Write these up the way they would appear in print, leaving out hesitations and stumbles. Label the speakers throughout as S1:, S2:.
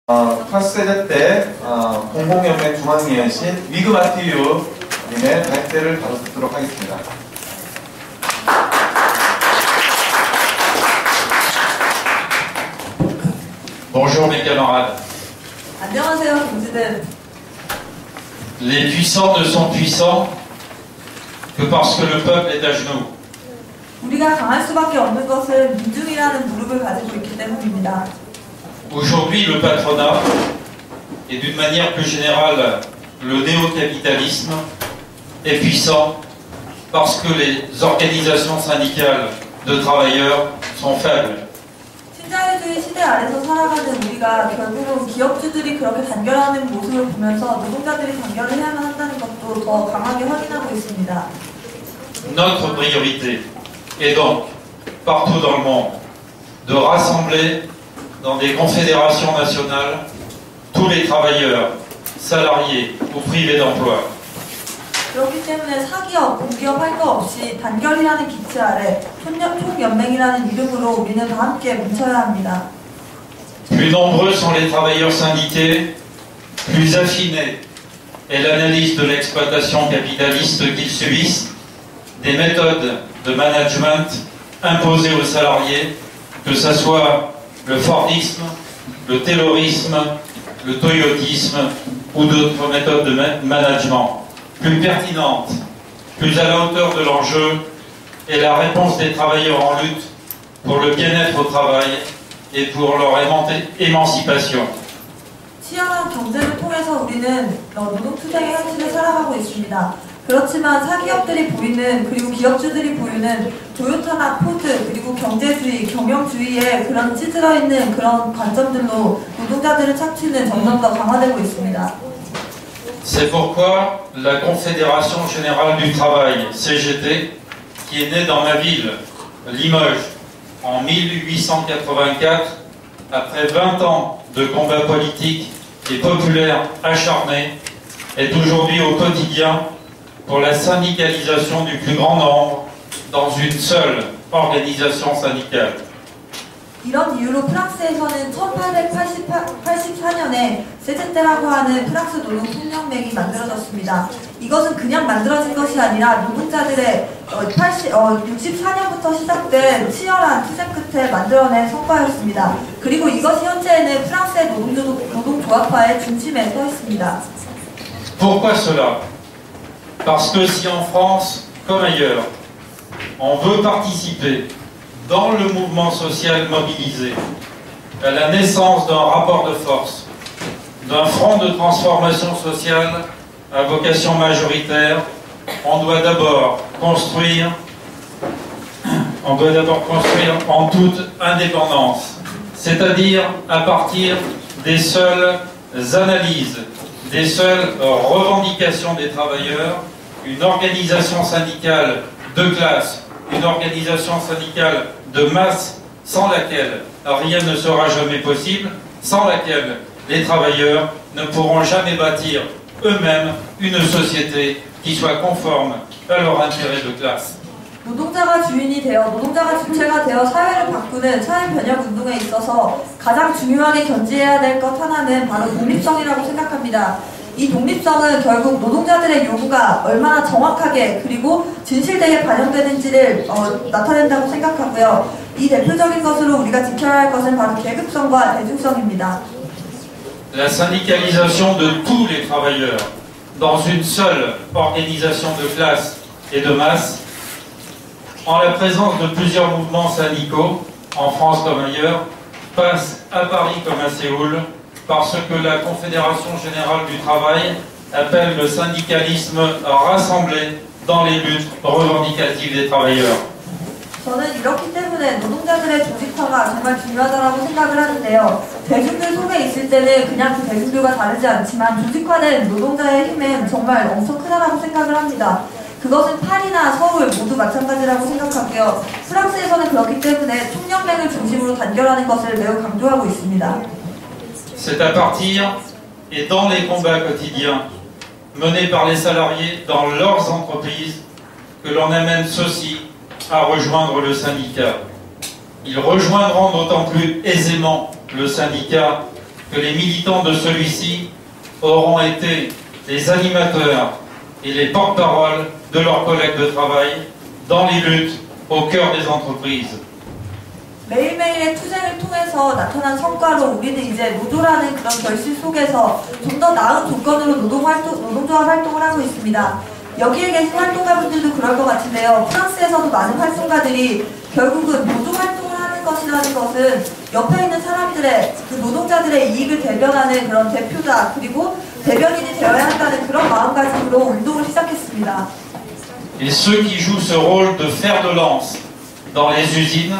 S1: 파스세대 때 공공연맹 중앙위원이신 위그 마티유님의 발제를 바로 듣도록 하겠습니다.
S2: Bonjour mes camarades.
S3: 안녕하세요, 동지들.
S2: Les puissants ne sont puissants que parce que le peuple est à genoux.
S3: 우리가 강할 수밖에 없는 것은 민중이라는 무릎을 가지고 있기 때문입니다.
S2: Aujourd'hui, le patronat et d'une manière plus générale, le néo-capitalisme est puissant parce que les organisations syndicales de travailleurs sont faibles.
S3: 신자유주의 시대 아래서 살아가는 우리가 결국은 기업주들이 그렇게 단결하는 모습을 보면서 노동자들이 단결을 해야만 한다는 것도 더 강하게 확인하고 있습니다.
S2: Notre priorité est donc, partout dans le monde, de rassembler dans des confédérations nationales tous les travailleurs, salariés ou privés d'emploi.
S3: 그렇기 때문에 사기업, 공기업 할 거 없이 단결이라는 기치 아래 총연맹이라는 이름으로 우리는 다 함께 뭉쳐야 합니다.
S2: Plus nombreux sont les travailleurs syndiqués, plus affinée est l'analyse de l'exploitation capitaliste qu'ils subissent, des méthodes de management imposées aux salariés, que ce soit le Fordisme, le Taylorisme, le Toyotisme ou d'autres méthodes de management. Plus pertinente, plus à la hauteur de l'enjeu est la réponse des travailleurs en lutte pour le bien-être au travail et pour leur émancipation.
S3: 치열한 경쟁을 통해서 우리는 노동투쟁의 현실을 살아가고 있습니다. 그렇지만 사기업들이 보이는 그리고 기업주들이 보이는 토요타나 포드 그리고 경제주의, 경영주의에 그런 찌들어 있는 그런 관점들로 노동자들의 착취는 점점 더 강화되고 있습니다.
S2: C'est pourquoi la Confédération Générale du Travail, CGT, qui est née dans ma ville, Limoges, en 1884, après 20 ans de combats politiques et populaires acharnés, est aujourd'hui au quotidien pour la syndicalisation du plus grand nombre dans une seule organisation syndicale.
S3: 이런 이유로 프랑스에서는 1884년에 세제테라고 하는 프랑스 노동통연맹이 만들어졌습니다. 이것은 그냥 만들어진 것이 아니라 노동자들의 64년부터 시작된 치열한 투쟁 끝에 만들어낸 성과였습니다. 그리고 이것이 현재는 프랑스의 노동조합화의 중심에 서 있습니다.
S2: Pourquoi cela? Parce que si en France, comme ailleurs, on veut participer dans le mouvement social mobilisé, à la naissance d'un rapport de force, d'un front de transformation sociale à vocation majoritaire, on doit d'abord construire en toute indépendance, c'est-à-dire à partir des seules analyses, des seules revendications des travailleurs, une organisation syndicale de classe, une organisation syndicale de masse sans laquelle rien ne sera jamais possible, sans laquelle les travailleurs ne pourront jamais bâtir eux-mêmes une société qui soit conforme à leur intérêt de classe.
S3: 노동자가 주인이 되어 노동자가 주체가 되어 사회를 바꾸는 사회 변혁 운동에 있어서 가장 중요하게 견지해야 될 것 하나는 바로 독립성이라고 생각합니다. 이 독립성은 결국 노동자들의 요구가 얼마나 정확하게 그리고 진실되게 반영되는지를 나타낸다고 생각하고요. 이 대표적인 것으로 우리가 지켜야 할 것은 바로 계급성과 대중성입니다.
S2: La syndicalisation de tous les travailleurs dans une seule organisation de classe et de masse, en la présence de plusieurs mouvements syndicaux, en France comme ailleurs, passe à Paris comme à Séoul, parce que la Confédération Générale du Travail appelle le syndicalisme rassemblé dans les luttes revendicatives des travailleurs.
S3: 저는 이렇기 때문에 노동자들의 조직화가 정말 중요하다고 생각을 하는데요. 대중들 속에 있을 때는 그냥 그 대중들과 다르지 않지만 조직화된 노동자의 힘은 정말 엄청 크다고 생각을 합니다. 그것은 파리나 서울 모두 마찬가지라고 생각하고요. 프랑스에서는 그렇기 때문에 총연맹을 중심으로 단결하는 것을 매우 강조하고 있습니다.
S2: C'est à partir et dans les combats quotidiens menés par les salariés dans leurs entreprises que l'on amène ceux-ci à rejoindre le syndicat. Ils rejoindront d'autant plus aisément le syndicat que les militants de celui-ci auront été les animateurs et les porte-paroles de leurs collègues de travail dans les luttes au cœur des entreprises.
S3: 매일매일의 투쟁을 통해서 나타난 성과로 우리는 이제 노조라는 그런 결실 속에서 좀 더 나은 조건으로 노동조합 활동을 하고 있습니다. 여기에 계신 활동가분들도 그럴 것 같은데요. 프랑스에서도 많은 활동가들이 결국은 노조 활동을 하는 것이라는 것은 옆에 있는 사람들의 그 노동자들의 이익을 대변하는 그런 대표자 그리고 대변인이 되어야 한다는 그런 마음가짐으로 운동을 시작했습니다.
S2: Et ceux qui jouent ce rôle de fer de lance dans les usines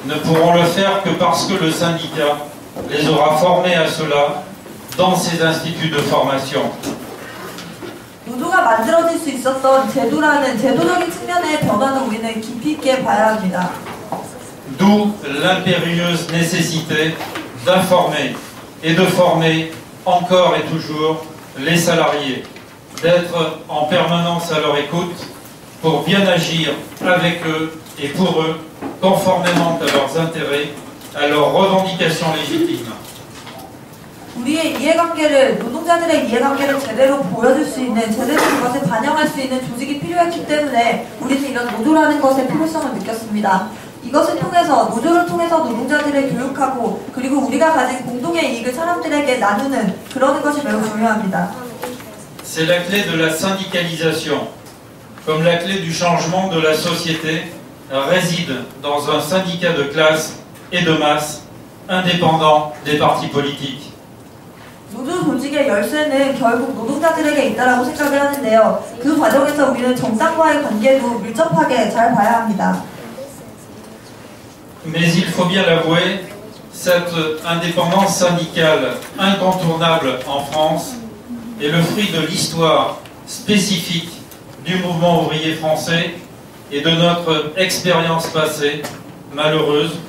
S2: ne pourront le faire que parce que le syndicat les aura formés à cela dans ces instituts de formation.
S3: 노조가 만들어질 수 있었던 제도적인 측면의 변화는 우리는 깊이 있게 봐야 합니다.
S2: D'où l'impérieuse nécessité d'informer et de former encore et toujours les salariés, d'être en permanence à leur écoute pour bien agir avec eux et pour eux, conformément à leurs intérêts, à leurs revendications légitimes.
S3: 우리의 이해관계를, 노동자들의 이해관계를 제대로 보여줄 수 있는, 제대로 그것을 반영할 수 있는 조직이 필요했기 때문에 우리는 이런 노조라는 것의 필요성을 느꼈습니다. 이것을 통해서, 노조를 통해서 노동자들을 교육하고 그리고 우리가 가진 공동의 이익을 사람들에게 나누는 그러는 것이 매우 중요합니다.
S2: C'est la clé de la syndicalisation, comme la clé du changement de la société réside dans un syndicat de classe et de masse indépendant des partis politiques.
S3: 노조 조직의 열쇠는 결국 노동자들에게 있다라고 생각을 하는데요. 그 과정에서 우리는 정당과의 관계도 밀접하게 잘 봐야 합니다.
S2: Mais il faut bien l'avouer, cette indépendance syndicale incontournable en France est le fruit de l'histoire spécifique du mouvement ouvrier français et de notre expérience passée, malheureuse,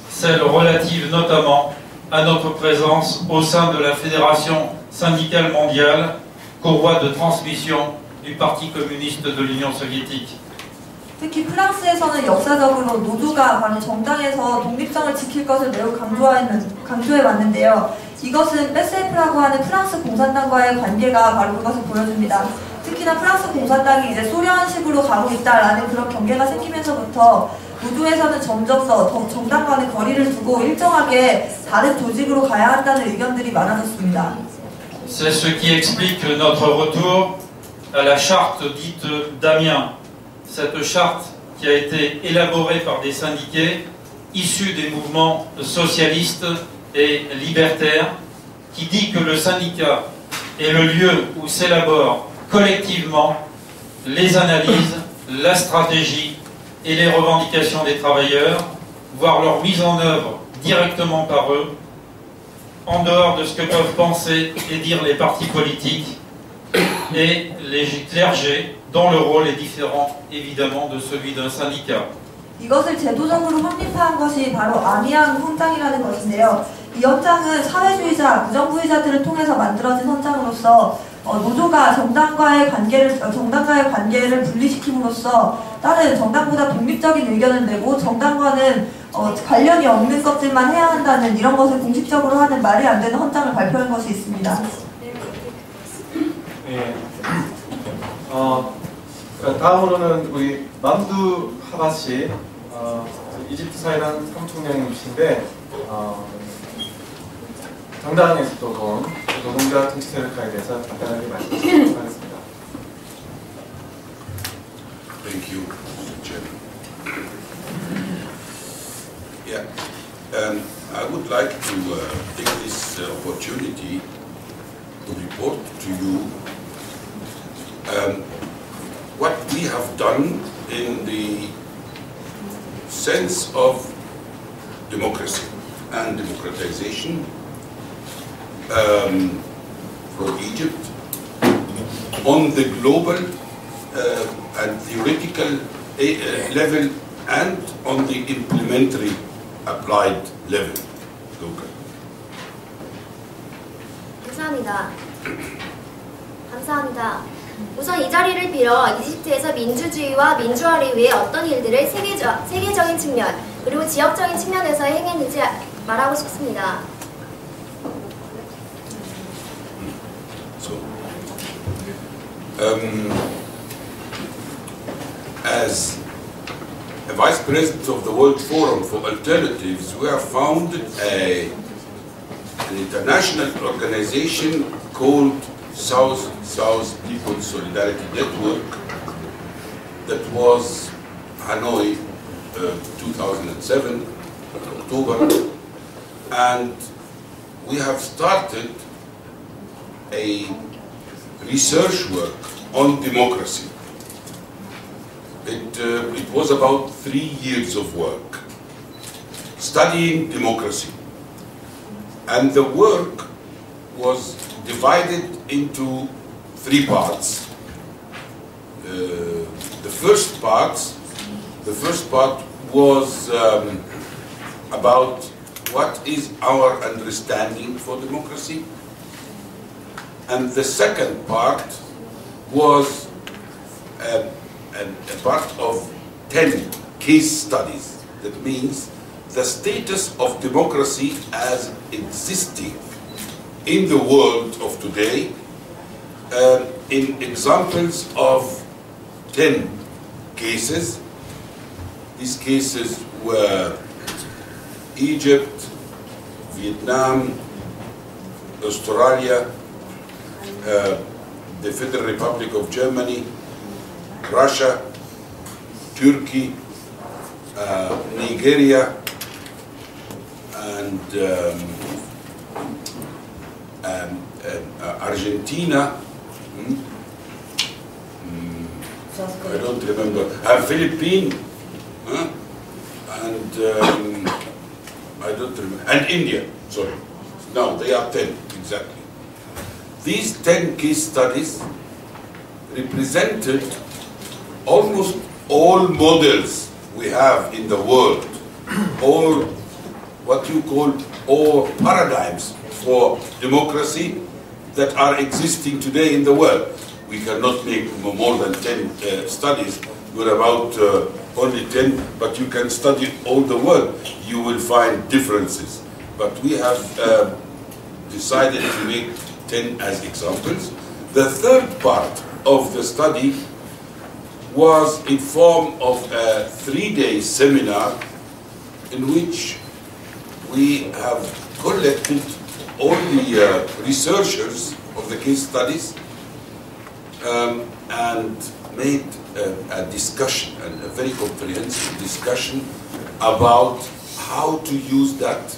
S2: celle relative notamment à notre présence au sein de la Fédération syndicale mondiale, courroie de transmission du Parti communiste de l'Union soviétique.
S3: 특히 프랑스에서는 역사적으로 노조가 바로 정당에서 독립성을 지킬 것을 매우 강조해왔는데요. 이것은 PCF라고 하는 프랑스 공산당과의 관계가 바로 그것을 보여줍니다. 특히나 프랑스 공산당이 이제 소련식으로 가고 있다라는 그런 경계가 생기면서부터 노조에서는 점점 더 정당과는 거리를 두고 일정하게 다른 조직으로 가야 한다는 의견들이 많아졌습니다.
S2: C'est ce qui explique notre retour à la charte dite d'Amiens. Cette charte qui a été élaborée par des syndiqués issus des mouvements socialistes et libertaires, qui dit que le syndicat est le lieu où s'élaborent collectivement les analyses, la stratégie et les revendications des travailleurs, voire leur mise en œuvre directement par eux, en dehors de ce que peuvent penser et dire les partis politiques et les clergés, dont le rôle est différent évidemment de celui d'un syndicat.
S3: 이것을 제도적으로 확립한 것이 바로 아미앙 헌장이라는 것인데요. 이 헌장은 사회주의자, 무정부의자들을 통해서 만들어진 헌장으로서 노조가 정당과의 관계를 분리시킴으로써 다른 정당보다 독립적인 의견을 내고 정당과는 관련이 없는 것들만 해야 한다는 이런 것을 공식적으로 하는 말이 안 되는 헌장을 발표한 것이 있습니다.
S1: 네. 다음으로는 우리 맘두 하바시 이집트 사회당 사무총장님이신데 정당에서 또 본 노동자 정치 세력화에 대해서 간단하게 말씀드리도록 하겠습니다.
S4: Thank you, Mr. Chairman. Yeah, I would like to take this opportunity to report to you what we have done in the sense of democracy and democratization for Egypt on the global and theoretical level and on the implementary applied level local.
S5: 감사합니다. 우선 이 자리를 빌어 이집트에서 민주주의와 민주화를 위해 어떤 일들을 세계적인 측면 그리고 지역적인 측면에서 행했는지 말하고 싶습니다.
S4: As a vice president of the World Forum for Alternatives, we have founded an international organization called South-South People's Solidarity Network that was Hanoi 2007, October, and we have started a research work on democracy. It was about 3 years of work studying democracy, and the work was divided into 3 parts. The first part was about what is our understanding for democracy, and the second part was a part of 10 case studies. That means the status of democracy as existing in the world of today, in examples of 10 cases. These cases were Egypt, Vietnam, Australia, the Federal Republic of Germany, Russia, Turkey, Nigeria, and Argentina. I don't remember. Philippines, and I don't remember. And India. Sorry. No, they are 10 exactly. These 10 case studies represented almost all models we have in the world, all what you call all paradigms for democracy that are existing today in the world. We cannot make more than 10 studies. We're about only 10, but you can study all the world. You will find differences. But we have decided to make 10 as examples. The third part of the study was in form of a 3-day seminar in which we have collected all the researchers of the case studies and made a discussion, a very comprehensive discussion about how to use that,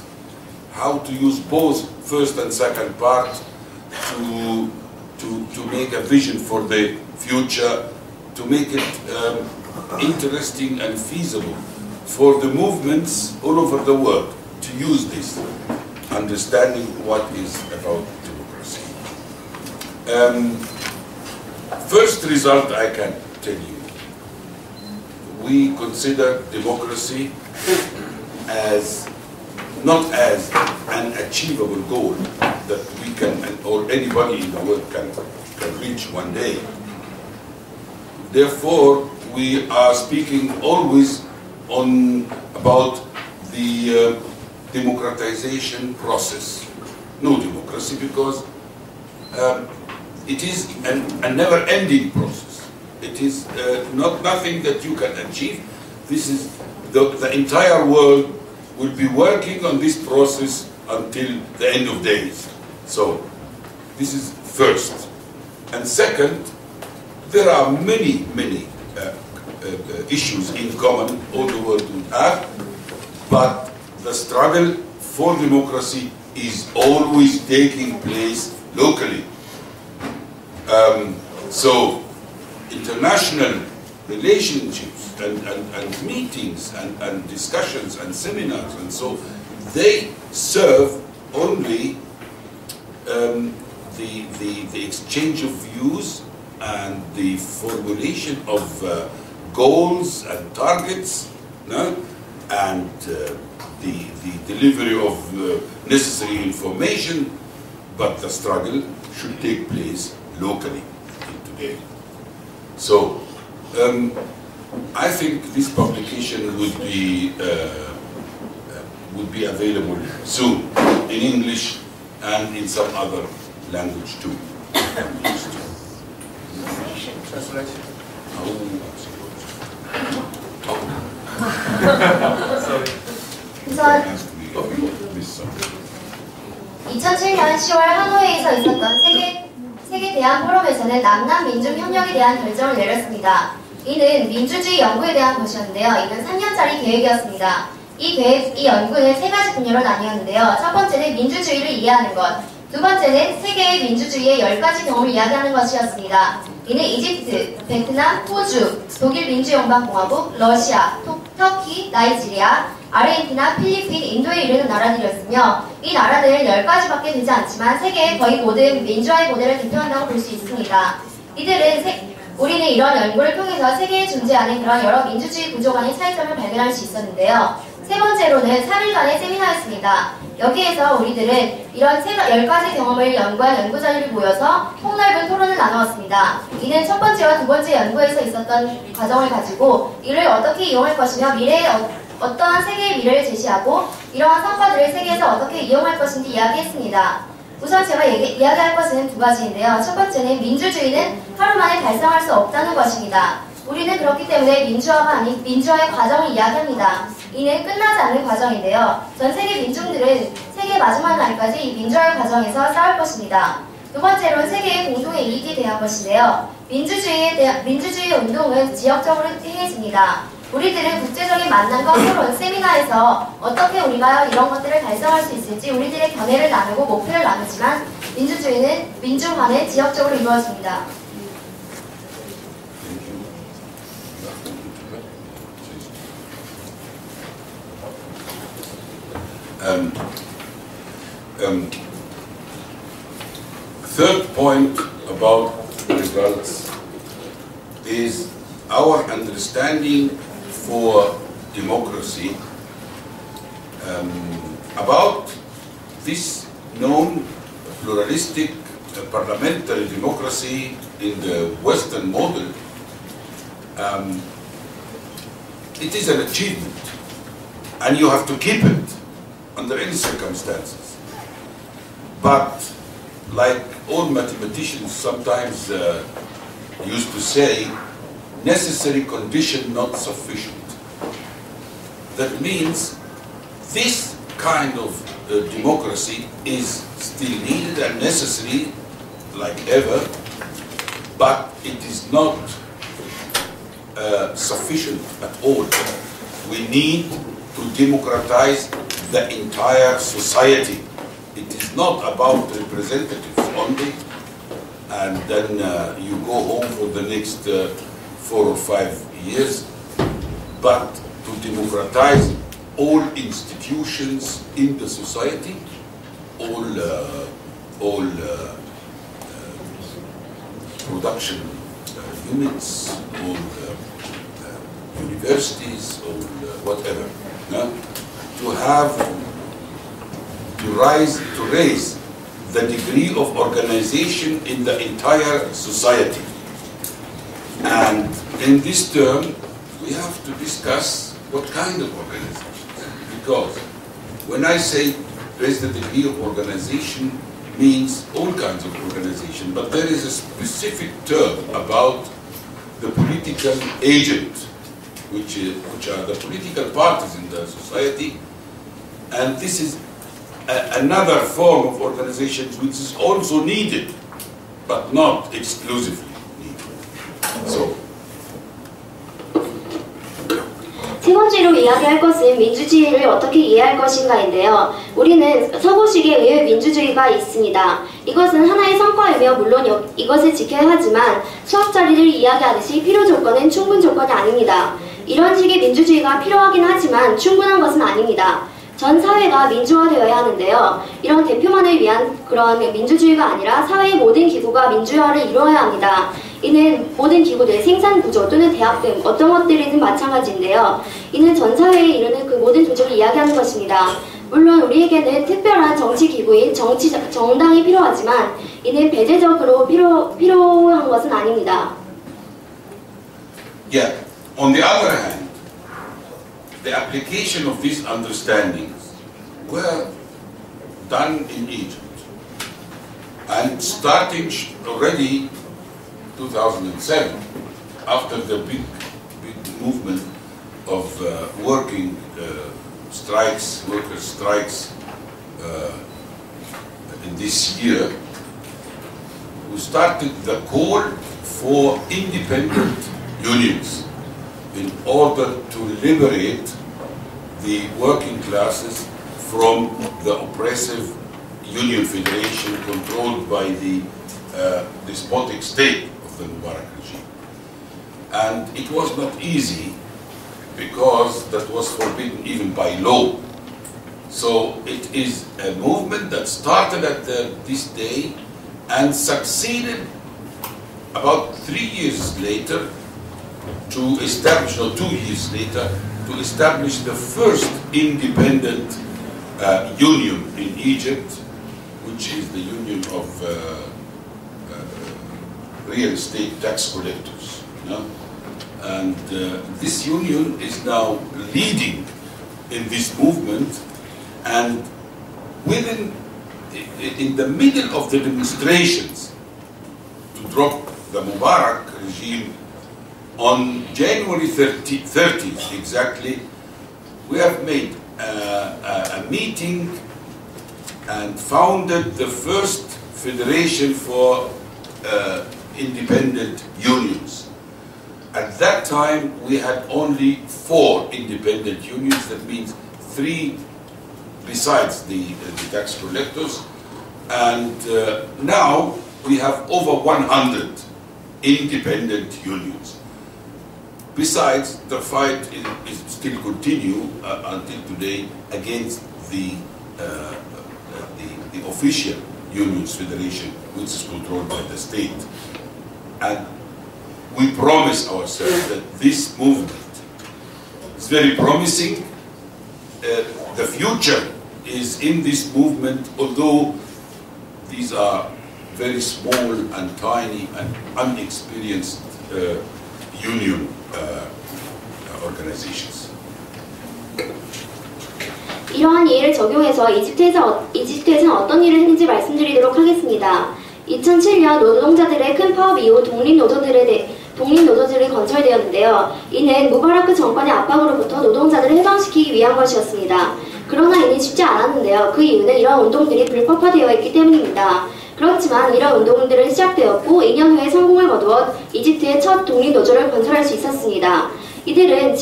S4: how to use both first and second part to make a vision for the future, to make it interesting and feasible for the movements all over the world to use this, understanding what is about democracy. First result I can tell you, we consider democracy as not as an achievable goal that we can, or anybody in the world can reach one day. Therefore, we are speaking always about the democratization process. No democracy, because it is a never-ending process. It is nothing that you can achieve. This is the entire world will be working on this process until the end of days. So this is first. And second, there are many issues in common all the world would have, but the struggle for democracy is always taking place locally. So international relationships and meetings and discussions and seminars and so, they serve only the exchange of views and the formulation of goals and targets, no? And the delivery of necessary information, but the struggle should take place locally today. So I think this publication would be available soon in English and in some other language too.
S1: Translation.
S5: 우선 2007년 10월 하노이에서 있었던 세계 대한 포럼에서는 남남 민중 협력에 대한 결정을 내렸습니다. 이는 민주주의 연구에 대한 것이었는데요. 이는 3년짜리 계획이었습니다. 이 연구는 세 가지 분야로 나뉘었는데요. 첫 번째는 민주주의를 이해하는 것, 두 번째는 세계의 민주주의의 10가지 경험을 이야기하는 것이었습니다. 이는 이집트, 베트남, 호주, 독일 민주연방공화국, 러시아, 터키, 나이지리아, 아르헨티나, 필리핀, 인도에 이르는 나라들이었으며 이 나라들은 10가지밖에 되지 않지만 세계의 거의 모든 민주화의 모델을 대표한다고 볼 수 있습니다. 우리는 이런 연구를 통해서 세계에 존재하는 그런 여러 민주주의 구조 간의 차이점을 발견할 수 있었는데요. 세 번째로는 3일간의 세미나였습니다. 여기에서 우리들은 이런 10가지 경험을 연구한 연구자들이 모여서 폭넓은 토론을 나누었습니다. 이는 첫 번째와 두 번째 연구에서 있었던 과정을 가지고 이를 어떻게 이용할 것이며 미래에 어떠한 세계의 미래를 제시하고 이러한 성과들을 세계에서 어떻게 이용할 것인지 이야기했습니다. 우선 제가 이야기할 것은 두 가지인데요. 첫 번째는 민주주의는 하루 만에 달성할 수 없다는 것입니다. 우리는 그렇기 때문에 민주화가 아닌 민주화의 과정을 이야기합니다. 이는 끝나지 않는 과정인데요. 전 세계 민중들은 세계 마지막 날까지 이 민주화의 과정에서 싸울 것입니다. 두 번째로는 세계의 공동의 이익에 대한 것인데요. 민주주의 운동은 지역적으로 행해집니다. 우리들은 국제적인 만남과 토론, 세미나에서 어떻게 우리가 이런 것들을 달성할 수 있을지 우리들의 견해를 나누고 목표를 나누지만 민주화는 지역적으로 이루어집니다.
S4: Third point about results is our understanding for democracy about this known pluralistic parliamentary democracy in the Western model. It is an achievement and you have to keep it under any circumstances. But like all mathematicians sometimes used to say, necessary condition not sufficient. That means this kind of democracy is still needed and necessary like ever, but it is not sufficient at all. We need to democratize the entire society. It is not about representatives only, and then you go home for the next 4 or 5 years, but to democratize all institutions in the society, all production units, all universities, all whatever. To raise the degree of organization in the entire society. And in this term, we have to discuss what kind of organization. Because when I say raise the degree of organization, means all kinds of organization, but there is a specific term about the political agent, which are the political parties in the society, and this is another form of organization which is also needed, but not exclusively needed. So.
S5: 세 번째로 이야기할 것은 민주주의를 어떻게 이해할 것인가인데요. 우리는 서구식에 의해 민주주의가 있습니다. 이것은 하나의 성과이며 물론 이것을 지켜야 하지만 수학자리를 이야기하듯이 필요 조건은 충분 조건이 아닙니다. 이런 식의 민주주의가 필요하긴 하지만 충분한 것은 아닙니다. 전 사회가 민주화되어야 하는데요. 이런 대표만을 위한 그런 민주주의가 아니라 사회의 모든 기구가 민주화를 이루어야 합니다. 이는 모든 기구들, 생산구조 또는 대학 등 어떤 것들이든 마찬가지인데요. 이는 전 사회에 이르는 그 모든 조직을 이야기하는 것입니다. 물론 우리에게는 특별한 정치기구인 정당이 필요하지만 이는 배제적으로 필요한 것은 아닙니다.
S4: Yeah. On the other hand, the application of these understandings were done in Egypt, and starting already 2007, after the big movement of working strikes, workers' strikes in this year, we started the call for independent unions in order to liberate the working classes from the oppressive union federation controlled by the despotic state of the Mubarak regime. And it was not easy because that was forbidden even by law. So it is a movement that started at this day and succeeded about 3 years later to establish, or 2 years later, to establish the first independent union in Egypt, which is the union of real estate tax collectors. You know? And this union is now leading in this movement, and in the middle of the demonstrations to drop the Mubarak regime on January 30th exactly, we have made a meeting and founded the first federation for independent unions. At that time, we had only 4 independent unions. That means 3 besides the tax collectors. And now we have over 100 independent unions. Besides, the fight is still continue until today against the official unions federation, which is controlled by the state. And we promise ourselves that this movement is very promising. The future is in this movement, although these are very small and tiny and unexperienced union organizations.
S5: 이러한 예를 적용해서 이집트에서는 어떤 일을 했는지 말씀드리도록 하겠습니다. 2007년 노동자들의 큰 파업 이후 독립노조들이 건설되었는데요. 이는 무바라크 정권의 압박으로부터 노동자들을 해방시키기 위한 것이었습니다. 그러나 이는 쉽지 않았는데요. 그 이유는 이러한 운동들이 불법화되어 있기 때문입니다. 그렇지만 이러한 운동들은 시작되었고 2년 후에 성공을 거두어 이집트의 첫 독립노조를 건설할 수 있었습니다. 이들은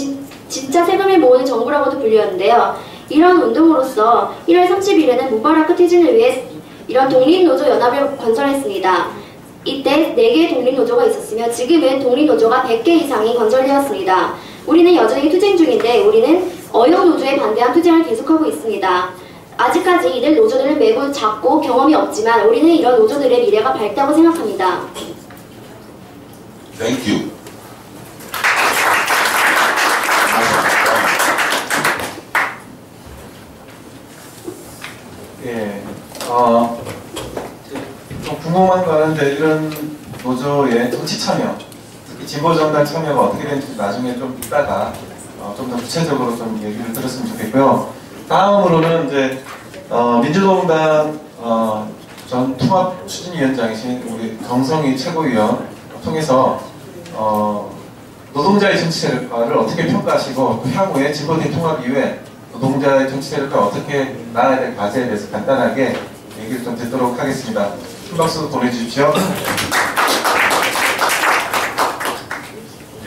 S5: 진짜 세금을 모으는 정부라고도 불리었는데요. 이러한 운동으로서 1월 30일에는 무바라크 퇴진을 위해 이런 독립노조 연합을 건설했습니다. 이때 4개의 독립노조가 있었으며 지금은 독립노조가 100개 이상이 건설되었습니다. 우리는 여전히 투쟁 중인데 우리는 어용노조에 반대한 투쟁을 계속하고 있습니다. 아직까지 이들 노조들은 매우 작고 경험이 없지만 우리는 이런 노조들의 미래가 밝다고 생각합니다.
S4: Thank you.
S1: 예, 좀 궁금한 거는 이런 노조의 정치 참여, 특히 진보정당 참여가 어떻게 되는지 나중에 좀 이따가 좀 더 구체적으로 좀 얘기를 들었으면 좋겠고요. 다음으로는 이제 민주노동당 전 통합 추진위원장이신 우리 정성희 최고위원 통해서 노동자의 정치 세력화를 어떻게 평가하시고 그 향후에 진보대 통합 이후에 노동자의 정치 세력화 어떻게 나아야 될 과제에 대해서 간단하게 얘기를 좀 듣도록 하겠습니다. 큰 박수 보내주십시오.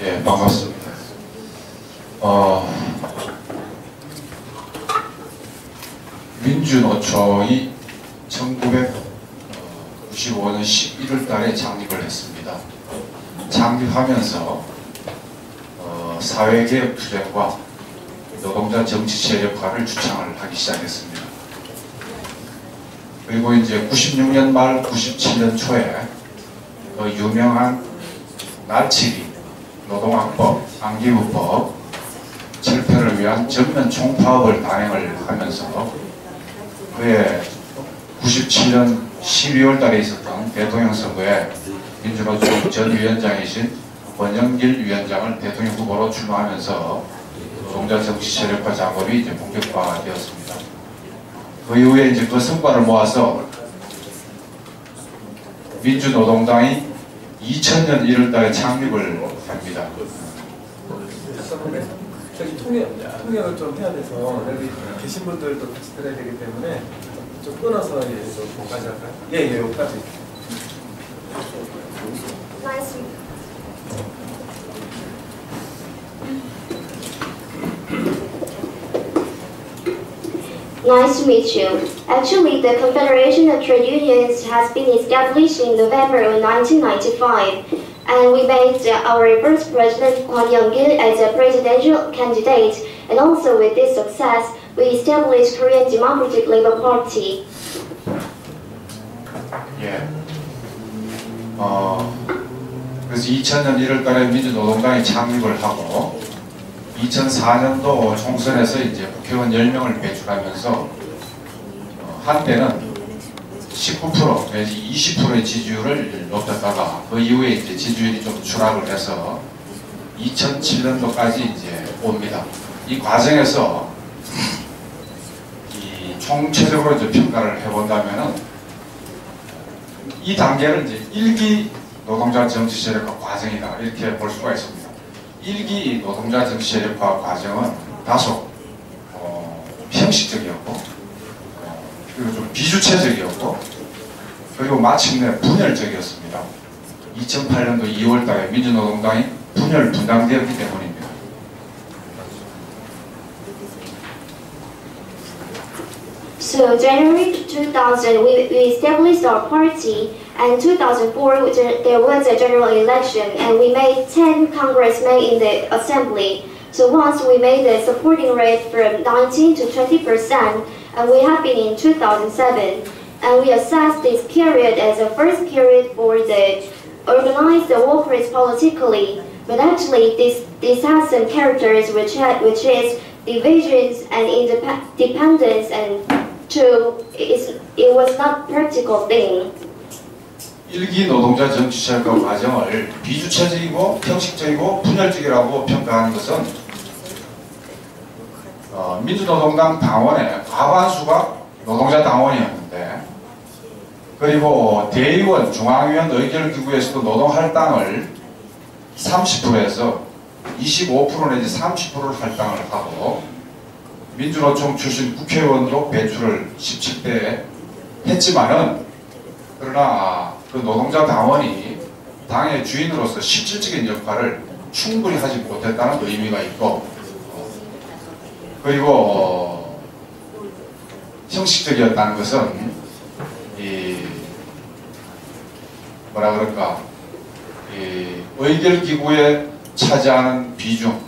S6: 예, 반갑습니다. 民主노총이 1995년 11월 달에 창립을 했습니다. 창립하면서 사회개혁 투쟁과 노동자 정치 세력화를 주창을 하기 시작했습니다. 그리고 이제 96년 말 97년 초에 그 유명한 나치기, 노동학법, 안기부법 철폐를 위한 전면 총파업을 단행을 하면서 그해 97년 12월 달에 있었던 대통령 선거에 민주노총 전 위원장이신 권영길 위원장을 대통령 후보로 출마하면서 노동자 정치 세력화 작업이 이제 본격화되었습니다. 그 이후에 이제 그 성과를 모아서 민주노동당이 2000년 1월달에 창립을 합니다.
S1: 잠깐만요. 저기 통역을 좀 해야 돼서 여기 계신 분들도 같이 들어야 되기 때문에 좀 끊어서 좀 가져갈까요? 예, 여기까지.
S5: Nice to meet you. Actually, the Confederation of Trade Unions has been established in November of 1995, and we made our first president, Kwon Young-gil, as a presidential candidate, and also with this success, we established Korean Democratic Labour Party.
S6: 예. 그래서 2000년 1월달에 민주노동당이 창립을 하고 2004년도 총선에서 이제 국회의원 10명을 배출하면서 한때는 19% 내지 20%의 지지율을 높였다가 그 이후에 이제 지지율이 좀 추락을 해서 2007년도까지 이제 옵니다. 이 과정에서 이 총체적으로 이제 평가를 해본다면은 이 단계를 이제 1기 노동자 정치 세력화 과정이다 이렇게 볼 수가 있습니다. 1기 노동자 정치 세력화 과정은 다소 형식적이었고 그리고 좀 비주체적이었고 그리고 마침내 분열적이었습니다. 2008년도 2월달에 민주노동당이 분열 분당되었기 때문입니다.
S5: So January 2000, we established our party, and 2004 there was a general election, and we made 10 congressmen in the assembly. So once we made the supporting rate from 19 to 20%, and we have been in 2007, and we assessed this period as a first period for the organized workers politically. But actually, this has some characters which is divisions and independence and it was not practical thing.
S6: 1기 노동자 정치체육화 과정을 비주체적이고 형식적이고 분열적이라고 평가하는 것은 민주노동당 당원의 과반수가 노동자 당원이었는데 그리고 대의원, 중앙위원 의결기구에서도 노동할당을 30%에서 25% 내지 30%를 할당을 하고 민주노총 출신 국회의원도 배출을 17대에 했지만은 그러나 그 노동자 당원이 당의 주인으로서 실질적인 역할을 충분히 하지 못했다는 의미가 있고 그리고 형식적이었다는 것은 이 뭐라 그럴까 이 의결기구에 차지하는 비중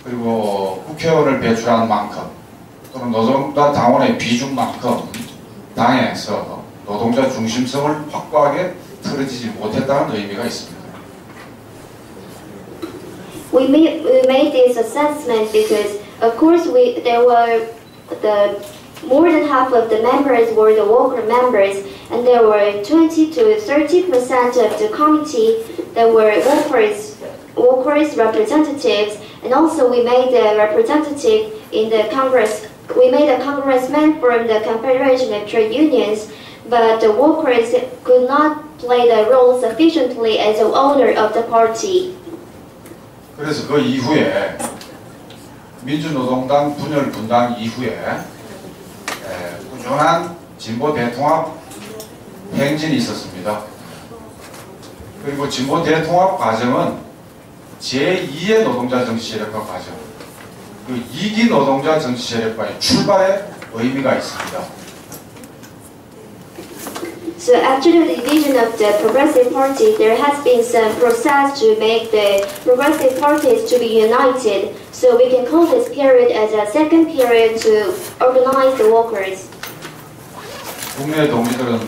S6: 그리고 국회의원을 배출한 만큼 또는 노동자 당원의 비중만큼 당에서 노동자 중심성을 확고하게 틀어지지 못했다는 의미가 있습니다.
S5: We made this assessment because, of course, there were more than half of the members were the worker members, and there were 20 to 30% of the committee that were workers representatives, and also we made a representative in the Congress. We made a congressman from the Confederation of Trade Unions, but the workers could not play the role sufficiently as the owner of the party.
S6: 그래서 그 이후에 민주노동당 분열 분당 이후에 꾸준한 진보 대통합 행진이 있었습니다. 그리고 진보 대통합 과정은 제2의 노동자 정치 세력화 과정, 그 2기 노동자 정치 세력화의 출발에 의미가 있습니다.
S5: So after the division of the Progressive Party, there has been some process to make the progressive parties to be united. So we can call this period as a second period to organize the workers.
S6: 국내 동지들은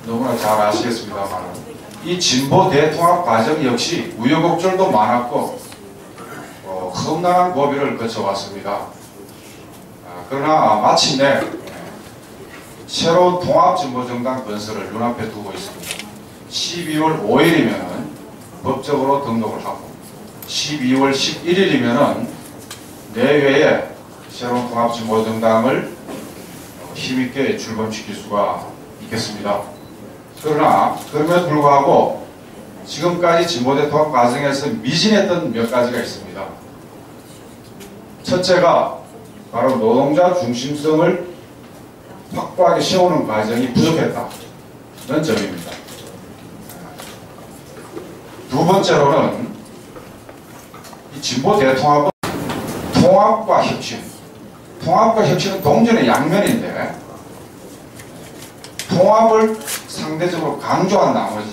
S6: 너무나 잘 아시겠습니다만 이 진보 대통합 과정 역시 우여곡절도 많았고 험난한 고비를 거쳐왔습니다. 그러나 마침내 새로운 통합진보정당 건설을 눈앞에 두고 있습니다. 12월 5일이면 법적으로 등록을 하고 12월 11일이면 내외에 새로운 통합진보정당을 힘있게 출범시킬 수가 있겠습니다. 그러나 그럼에도 불구하고 지금까지 진보대 통합 과정에서 미진했던 몇 가지가 있습니다. 첫째가 바로 노동자 중심성을 확고하게 세우는 과정이 부족했다는 점입니다. 두 번째로는 이 진보 대통합은 통합과 혁신, 통합과 혁신은 동전의 양면인데 통합을 상대적으로 강조한 나머지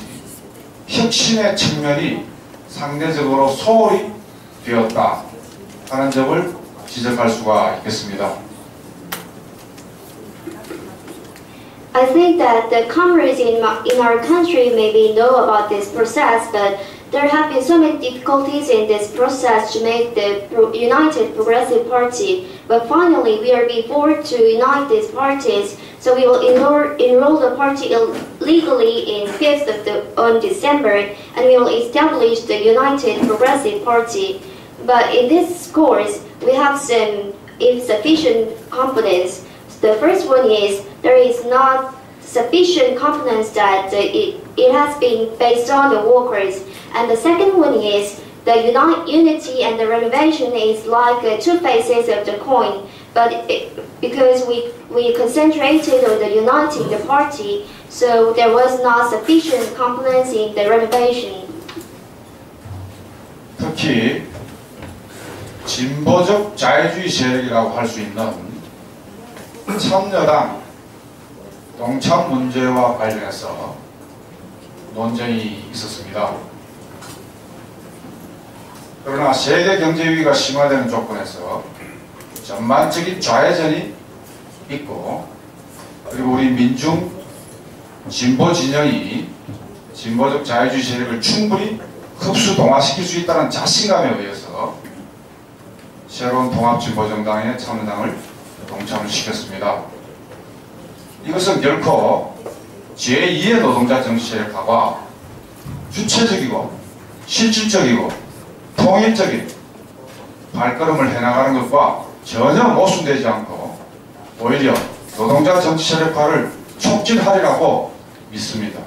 S6: 혁신의 측면이 상대적으로 소홀히 되었다 하는 점을 지적할 수가 있겠습니다.
S7: I think that the comrades in our country maybe know about this process, but there have been so many difficulties in this process to make the United Progressive Party. But finally, we are being forced to unite these parties. So we will enroll the party legally in 5th on December, and we will establish the United Progressive Party. But in this course, we have some insufficient components. The first one is there is not sufficient components that it has been based on the workers. And the second one is the unity and the renovation is like two faces of the coin. But because we concentrated on the uniting the party, so there was not sufficient components in the renovation.
S6: 특히 진보적 자유주의 세력이라고 할 수 있는 참여당 동참 문제와 관련해서 논쟁이 있었습니다. 그러나 세계 경제 위기가 심화되는 조건에서 전반적인 좌회전이 있고, 그리고 우리 민중 진보 진영이 진보적 자유주의 세력을 충분히 흡수 동화시킬 수 있다는 자신감에 의해서 새로운 통합진보정당의 참여당을 동참을 시켰습니다. 이것은 결코 제2의 노동자 정치 세력화가 주체적이고 실질적이고 통일적인 발걸음을 해나가는 것과 전혀 모순되지 않고 오히려 노동자 정치 세력화를 촉진하리라고 믿습니다.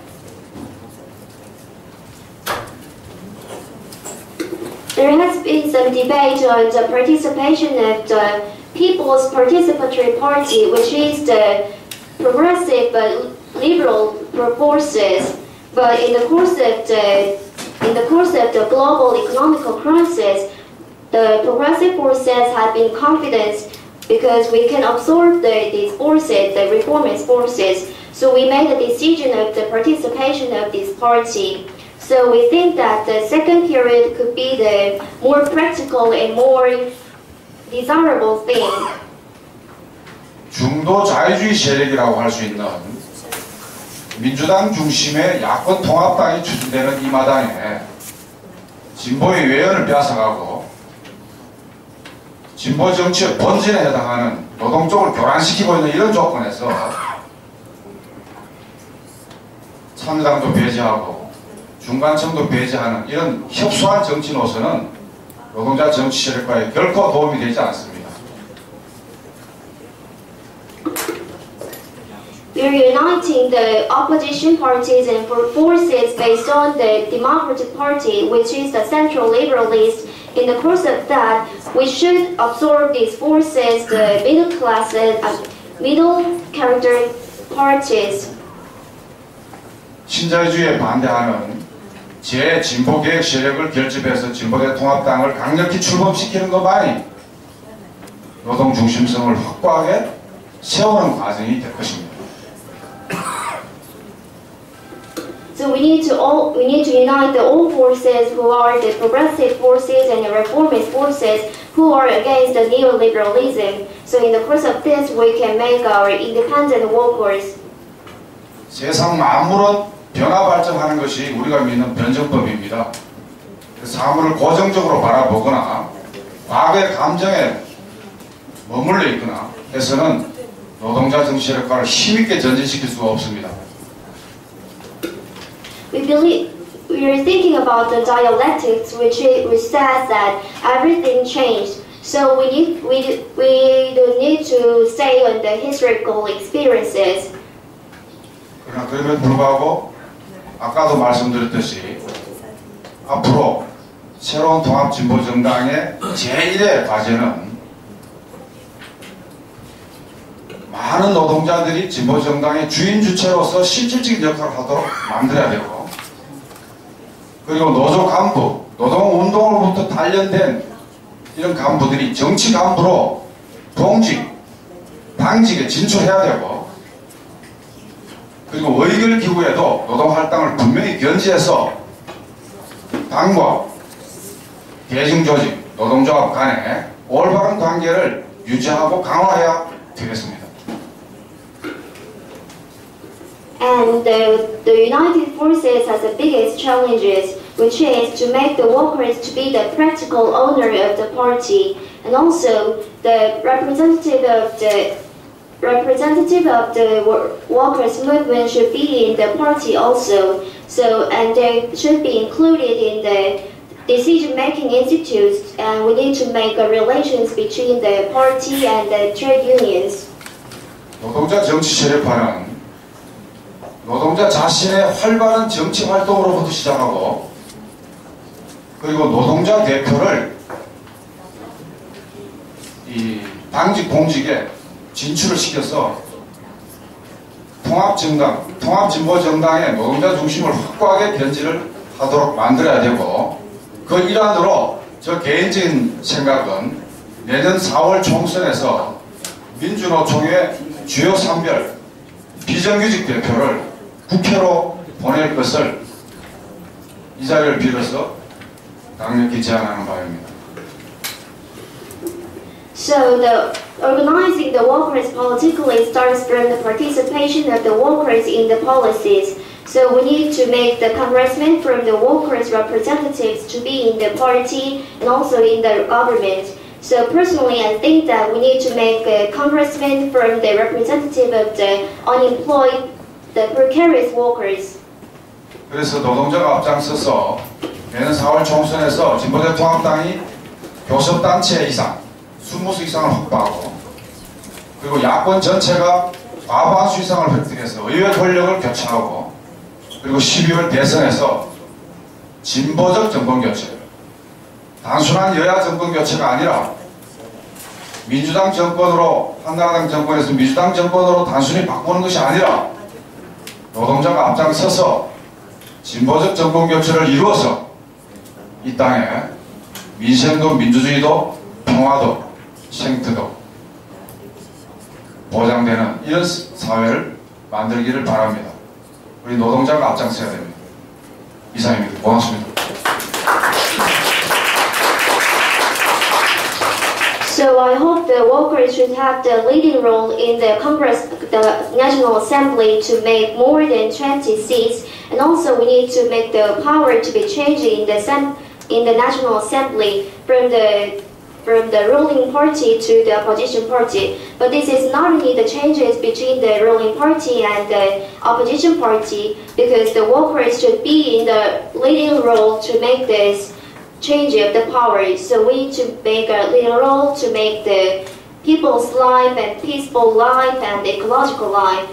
S7: There has been some debate on the participation of the People's Participatory Party, which is the progressive but liberal forces. But in the course of the global economical crisis, the progressive forces have been confident because we can absorb these forces, the reformist forces. So we made a decision of the participation of this party. So we think that the second period could be the more practical and more desirable thing.
S6: 중도 자유주의 세력이라고 할 수 있는 민주당 중심의 야권 통합당이 추진되는 이 마당에 진보의 외연을 빼앗아가고 진보 정치의 본질에 해당하는 노동 쪽을 교란시키고 있는 이런 조건에서 참여당도 배제하고 중간층도 배제하는 이런 협소한 정치 노선은 노동자 정치 세력과에 결코 도움이 되지 않습니다.
S7: We are uniting the opposition parties and forces based on the Democratic Party, which is the central liberalist. In the course of that, we should absorb these forces, the middle classes, middle character parties.
S6: 신자유주의에 반대하는 제-진보개혁 세력을 결집해서 진보대 통합당을 강력히 출범시키는 것만이 노동 중심성을 확고하게 세우는 과정이 될 것입니다.
S7: So we need to unite the all forces who are the progressive forces and the reformist forces who are against the neoliberalism. So in the course of this, we can make our independent workers.
S6: 세상 만물은 변화 발전하는 것이 우리가 믿는 변정법입니다. 사물을 고정적으로 바라보거나 과거의 감정에 머물러 있거나 해서는 노동자 정치 세력화를 힘있게 전진시킬 수가 없습니다.
S7: We are thinking about the dialectics, which says that everything changed. So we don't need to stay on the historical experiences.
S6: 그러나 그럼에도 불구하고 아까도 말씀드렸듯이 앞으로 새로운 통합진보정당의 제1의 과제는 많은 노동자들이 진보정당의 주인 주체로서 실질적인 역할을 하도록 만들어야 되고, 그리고 노조 간부, 노동운동으로부터 단련된 이런 간부들이 정치 간부로 공직, 당직에 진출해야 되고, 그리고 의결기구에도 노동할당을 분명히 견지해서 당과 대중조직, 노동조합 간에 올바른 관계를 유지하고 강화해야 되겠습니다.
S7: And the United Forces has the biggest challenges, which is to make the workers to be the practical owner of the party, and also the representative of the workers movement should be in the party also. So, and they should be included in the decision-making institutes, and we need to make relations between the party and the trade unions.
S6: 노동자 정치 세력화는 노동자 자신의 활발한 정치 활동으로부터 시작하고, 그리고 노동자 대표를 이 당직 공직에 진출을 시켜서 통합진보정당의 노동자 중심을 확고하게 견지를 하도록 만들어야 되고, 그 일환으로 저 개인적인 생각은 내년 4월 총선에서 민주노총의 주요 3별 비정규직 대표를 국회로 보낼 것을 이 자리를 빌어서 강력히 제안하는 바입니다.
S7: So the organizing the workers politically starts from the participation of the workers in the policies. So we need to make the congressmen from the workers' representatives to be in the party and also in the government. So personally, I think that we need to make a congressman from the representative of the unemployed, the precarious workers.
S6: 그래서 노동자가 앞장서서 내년 4월 총선에서 진보대 통합당이 교섭단체 이상, 20수 이상을 확보하고, 그리고 야권 전체가 과반수 이상을 획득해서 의회 권력을 교체하고, 그리고 12월 대선에서 진보적 정권교체, 단순한 여야 정권교체가 아니라 민주당 정권으로, 한나라당 정권에서 민주당 정권으로 단순히 바꾸는 것이 아니라 노동자가 앞장서서 진보적 정권교체를 이루어서 이 땅에 민생도 민주주의도 평화도 생태도 보장되는 이런 사회를 만들기를 바랍니다. 우리 노동자가 앞장서야 됩니다. 이상입니다. 고맙습니다.
S7: So I hope the workers should have the leading role in the Congress, the National Assembly, to make more than 20 seats, and also we need to make the power to be changed in the National Assembly from the ruling party to the opposition party. But this is not only the changes between the ruling party and the opposition party, because the workers should be in the leading role to make this change of the power. So we need to make a leading role to make the people's life and peaceful life and ecological life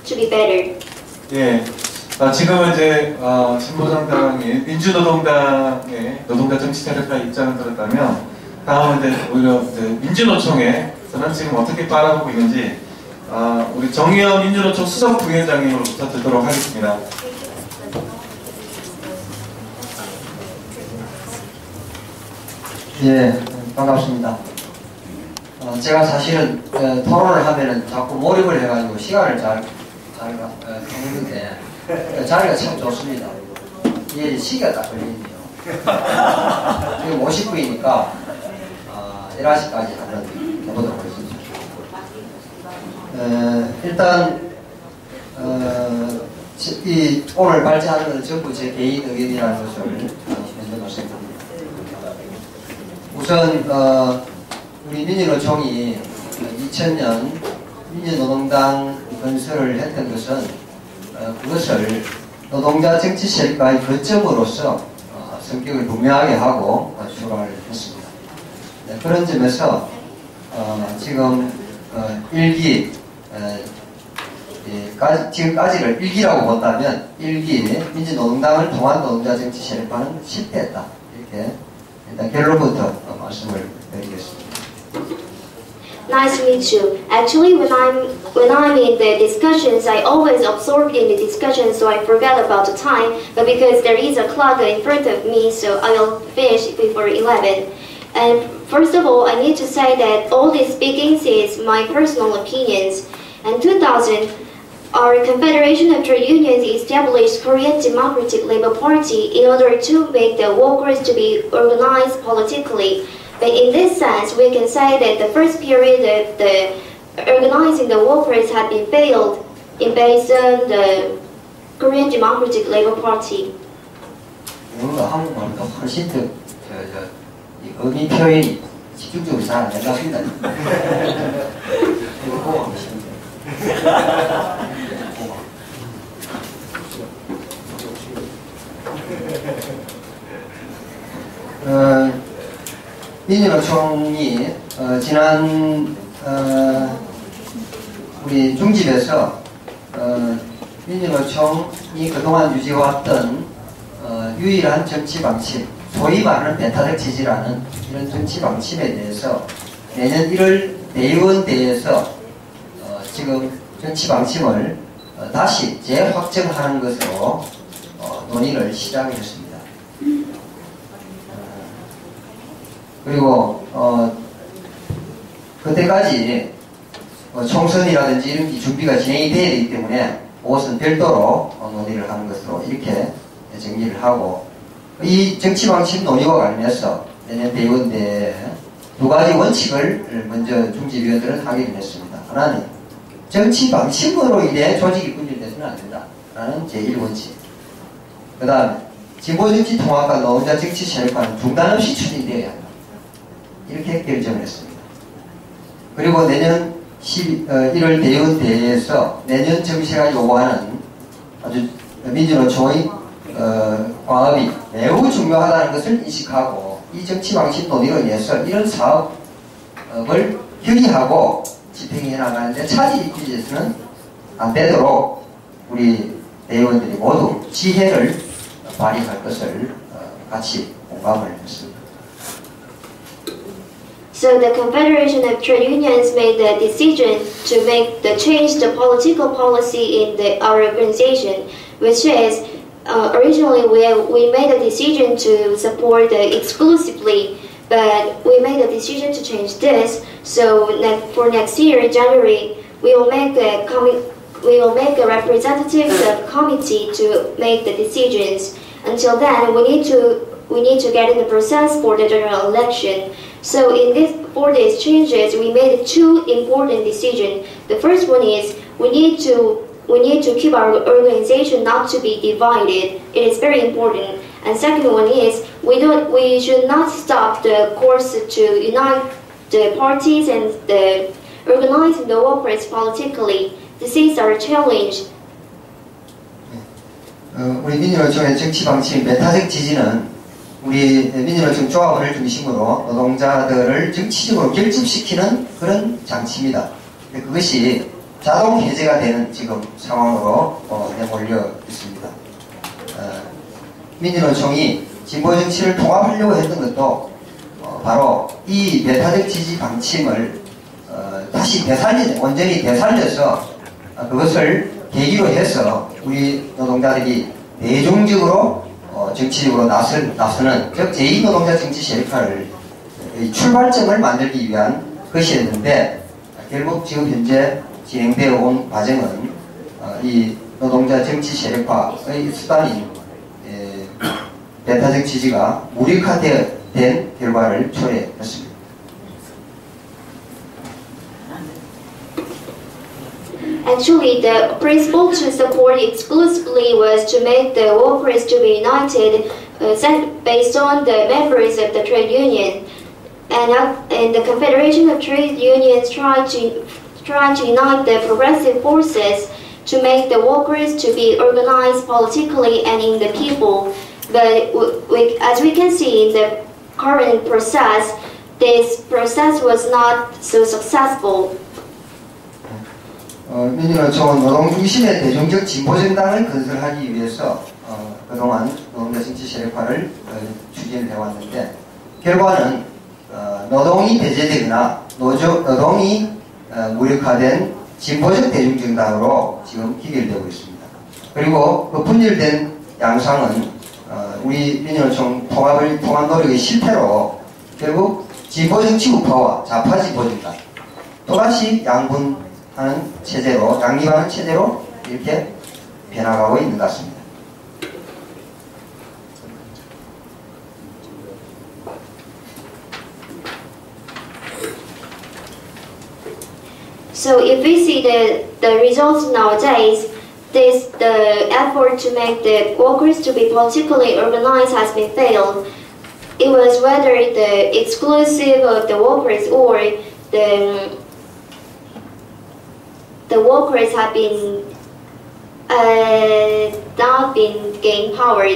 S7: to be better.
S1: 예. 지금은 이제 진보정당이 민주노동당의 노동자 정치 세력화 입장을 들었다면, 다음은 이제 오히려 이제 민주노총에서는 지금 어떻게 바라보고 있는지 우리 정의연 민주노총 수석 부위원장님으로부터 듣도록 하겠습니다.
S8: 예, 반갑습니다. 제가 사실은 토론을 하면은 자꾸 몰입을 해가지고 시간을 잘 가는데 자리가 참 좋습니다. 이게 시기가 딱 걸리네요. 지금 50분이니까 11시까지 한번 해보도록 하겠습니다. 일단 이 오늘 발제하는 것은 전부 제 개인 의견이라는 것을 먼저 말씀드립니다. 우선 우리 민주노총이 2000년 민주노동당 건설을 했던 것은 그것을 노동자 정치 세력화의 거점으로서 성격을 분명하게 하고 출발을 했습니다. 네, 그런 점에서 지금 1기 지금까지를 1기라고 본다면 1기 민주노동당을 통한 노동자 정치 세력화는 실패했다. 이렇게 일단 결론부터 말씀을 드리겠습니다.
S7: Nice to meet you. Actually, when I'm in the discussions, I always absorbed in the discussion, so I forget about the time. But because there is a clock in front of me, so I'll finish before 11. And first of all, I need to say that all these speakings is my personal opinions. In 2000, our Confederation of Trade Unions established Korean Democratic Labour Party in order to make the workers to be organized politically. But in this sense, we can say that the first period of the organizing the workers had been failed in based on the Korean Democratic Labour Party.
S8: 한국말보다 훨씬 더 이 의미 표현이 집중적으로 잘 안 된답니다. 민주노총이 지난 우리 중집에서 민주노총이 그동안 유지해왔던 유일한 정치 방침, 소위 말하는 배타적 지지라는 이런 정치 방침에 대해서 내년 1월 대의원대회에서 지금 정치 방침을 다시 재확정하는 것으로 논의를 시작을 했습니다. 그리고 그때까지 총선이라든지 이런 준비가 진행이 되어야 되기 때문에 그것은 별도로 논의를 하는 것으로 이렇게 정리를 하고, 이 정치 방침 논의와 관련해서 내년 대의원대회에 두 가지 원칙을 먼저 중집위원들은 하기로 했습니다. 하나는 정치 방침으로 인해 조직이 분열돼서는 안 된다라는 제1원칙. 그 다음에 진보정치 통합과 노동자 정치 세력화는 중단 없이 추진되어야 한다. 이렇게 결정을 했습니다. 그리고 내년 1월 대의원대회에서 내년 정시가 요구하는 아주 민주노총의 과업이 매우 중요하다는 것을 인식하고, 이 정치 방침 논의로 인해서 이런 사업을 협의하고 집행해 나가는데 차질이 빚어서는 안 되도록 우리 대의원들이 모두 지혜를 발휘할 것을 같이 공감을 했습니다.
S7: So the Confederation of Trade Unions made the decision to make the change the political policy in our organization, which is originally we made a decision to support exclusively, but we made a decision to change this. So for next year, January, we will make a representative committee to make the decisions. Until then, we need to get in the process for the general election. So for these changes, we made two important decisions. The first one is we need to keep our organization not to be divided. It is very important. And second one is we should not stop the course to unite the parties and organize the workers politically. This is our challenge.
S8: 우리 민주노총의 정치 방침 배타적 지지는 우리 민주노총 조합원을 중심으로 노동자들을 정치적으로 결집시키는 그런 장치입니다. 그것이 자동 해제가 되는 지금 상황으로 내몰려 있습니다. 민주노총이 진보 정치를 통합하려고 했던 것도 바로 이 배타적 지지 방침을 다시 온전히 되살려서 그것을 계기로 해서 우리 노동자들이 대중적으로 정치적으로 나서는 즉 제2노동자 정치 세력화를 출발점을 만들기 위한 것이었는데, 결국 지금 현재 진행되어 온 과정은 이 노동자 정치 세력화의 수단인 배타적 지지가 무력화된 결과를 초래했습니다.
S7: Actually, the principle to support exclusively was to make the workers to be united based on the members of the trade union. And the Confederation of Trade Unions tried to unite the progressive forces to make the workers to be organized politically and in the people. But as we can see in the current process, this process was not so successful.
S8: 민주노총은 노동 중심의 대중적 진보정당을 건설하기 위해서 그동안 노동자 정치 세력화를 추진을 해왔는데 결과는 노동이 배제되거나 노동이 무력화된 진보적 대중정당으로 지금 기결되고 있습니다. 그리고 그 분열된 양상은 우리 민주노총 통합 노력의 실패로 결국 진보정치 우파와 좌파 진보정당 또다시 양분하는 체제로 양립하는 체제로 이렇게 변화가고 있는 것 같습니다.
S7: So if we see the results nowadays, the effort to make the workers to be politically organized has been failed. It was whether the exclusive of the workers or the workers have been not been gained power.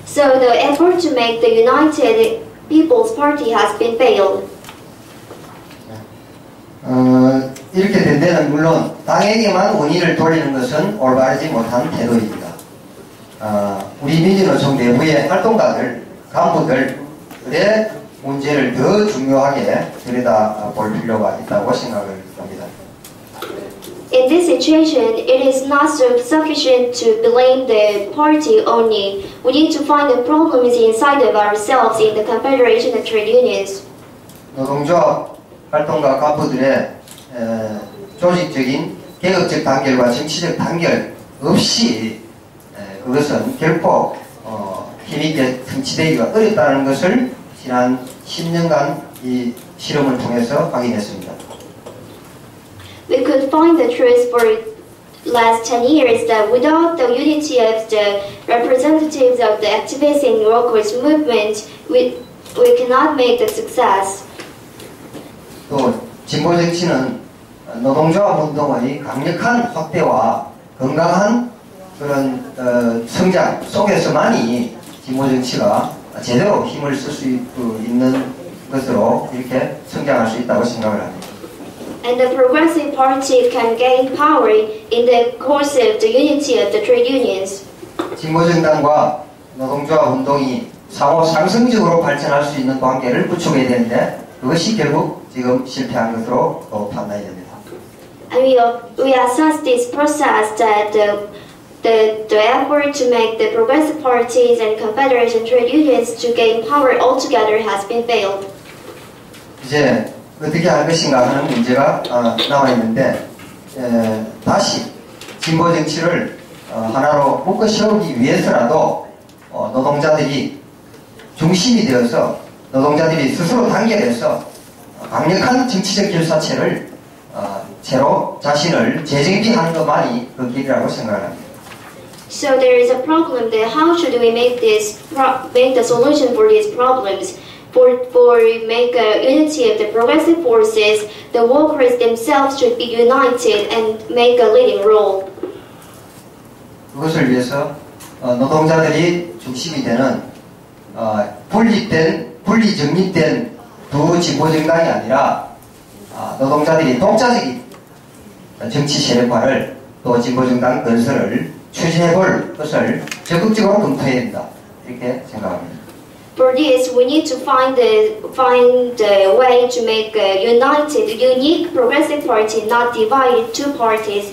S7: So the effort to make the United People's Party has been failed.
S8: 이렇게 된 데는 물론 당에게만 원인을 돌리는 것은 올바르지 못한 태도입니다. 우리 민주노총 내부의 활동가들, 간부들의 문제를 더 중요하게 들여다볼 필요가 있다고 생각을 합니다.
S7: In this situation, it is not sufficient to blame the party only. We need to find the problems inside of ourselves in the Confederation of Trade Unions.
S8: 노동조합 활동가 간부들의 조직적인 개혁적 단결과 정치적 단결 없이 그것은 결코 힘있게 성취되기가 어렵다는 것을 지난 10년간 이 실험을 통해서 확인했습니다.
S7: We could find the truth for last 10 years that without the unity of the representatives of the activists and workers movement, we cannot make the success.
S8: 또 진보 정치는 노동조합 운동의 강력한 확대와 건강한 그런 성장 속에서만이 진보 정치가 제대로 힘을 쓸 수 있는 것으로 이렇게 성장할 수 있다고 생각을 합니다.
S7: And the Progressive Party can gain power in the course of the unity of the trade unions.
S8: 진보 정당과 노동조합 운동이 상호 상승적으로 발전할 수 있는 관계를 구축해야 되는데 그것이 결국 지금 실패한 것으로 또 판단이 됩니다.
S7: And we assess this process that the effort to make the progressive parties and confederation trade unions to gain power altogether has been failed.
S8: 이제 어떻게 할 것인가 하는 문제가 남아 있는데 다시 진보 정치를 하나로 묶어 세우기 위해서라도 노동자들이 중심이 되어서 노동자들이 스스로 단결해서 강력한 정치적 결사체를 채로 자신을 재정비하는 것만이 그 길이라고 생각합니다.
S7: So there is a problem that how should we make the solution for these problems? For make a unity of the progressive forces, the workers themselves should be united and make a leading role.
S8: 그것을 위해서 노동자들이 중심이 되는 분리 정립된 두 진보 정당이 아니라 노동자들이 독자적인 정치 세력화를 또 진보 정당 건설을 추진해볼 것을 적극적으로 검토해야 된다 이렇게 생각합니다.
S7: For this, we need to find the way to make a united, unique progressive party, not divided two parties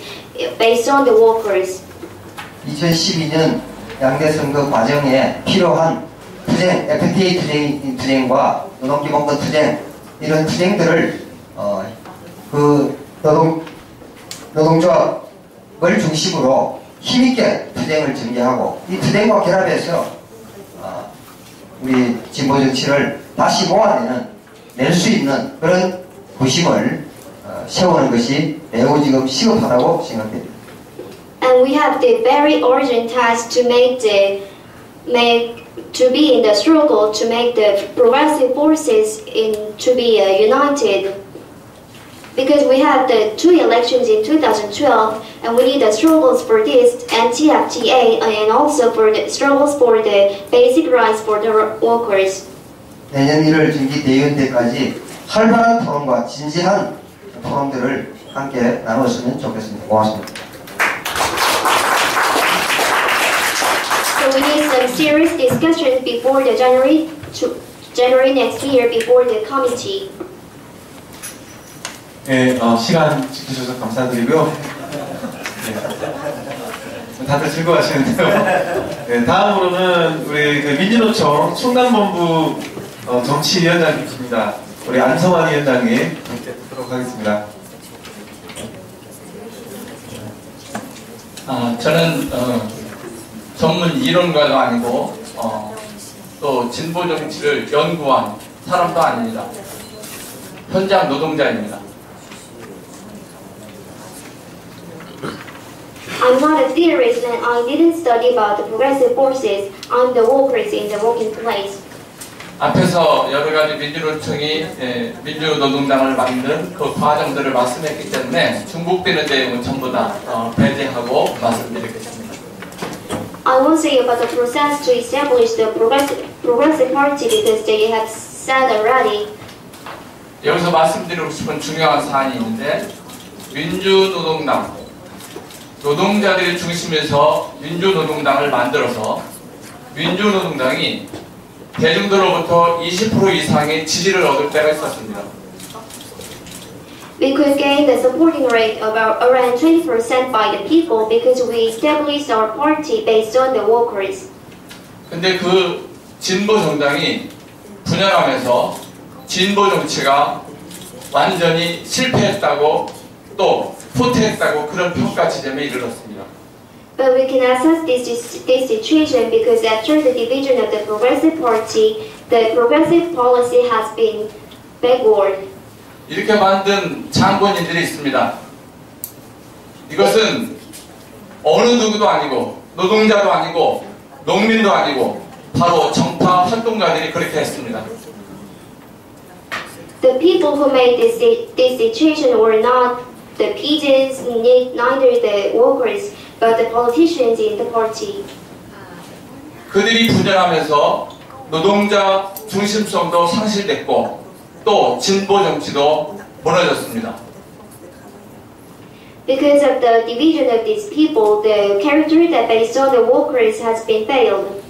S7: based on the workers.
S8: 2012년 양대 선거 과정에 필요한 투쟁, FTA 투쟁과 노동기본권 투쟁 이런 투쟁들을 그 노동조합을 중심으로 힘있게 투쟁을 전개하고 이 투쟁과 결합해서 우리 진보 정치를 다시 낼 수 있는 그런 구심을 세우는 것이 매우 지금 시급하다고 생각됩니다.
S7: And we have the very urgent task to be in the struggle to make the progressive forces to be united. Because we had the two elections in 2012, and we need the struggles for this anti-FTA and also for the struggles for the basic rights for the workers.
S8: 내년 1월 중기 대의원 때까지 활발한 토론과 진지한 토론들을 함께 나누었으면 좋겠습니다. 고맙습니다.
S7: So we need some serious discussions before the January next year before the committee.
S1: 예, 시간 지켜주셔서 감사드리고요. 네. 다들 즐거워하시는데요. 네, 다음으로는 우리 그 민주노총 충남본부 정치위원장님이십니다. 우리 안성환 위원장님 뵙도록 하겠습니다.
S9: 저는 전문 이론가도 아니고 또 진보 정치를 연구한 사람도 아닙니다. 현장 노동자입니다.
S7: I'm not a theorist and I didn't study about the progressive forces. I'm the workers in the working place.
S9: 앞에서 여러 가지 민주노총이 민주노동당을 만든 그 과정들을 말씀했기 때문에 중복되는 내용은 전부 다 배제하고 말씀드리겠습니다.
S7: I won't say about the process to establish the progressive party because they have said already.
S9: 여기서 말씀드리고 싶은 중요한 사안이 있는데 민주노동당, 노동자들이 중심에서 민주노동당을 만들어서 민주노동당이 대중들로부터 20% 이상의 지지를 얻을 때가 있었습니다.
S7: We could gain the supporting rate of around 20% by the people because we established our party based on the workers.
S9: 근데 그 진보 정당이 분열하면서 진보 정치가 완전히 실패했다고 또 후퇴했다고 그런 평가 지점에 이르렀습니다.
S7: But we can assess this situation because after the division of the Progressive Party, the progressive policy has been backward.
S9: 이렇게 만든 장본인들이 있습니다. 이것은 어느 누구도 아니고 노동자도 아니고 농민도 아니고 바로 정파 활동가들이 그렇게 했습니다.
S7: The people who made this situation were not the peasants, neither the workers, but the politicians in the party.
S9: 그들이 분열하면서 노동자 중심성도 상실됐고 또 진보 정치도 무너졌습니다.
S7: Because of the division of these people, the character that based on the workers has been failed.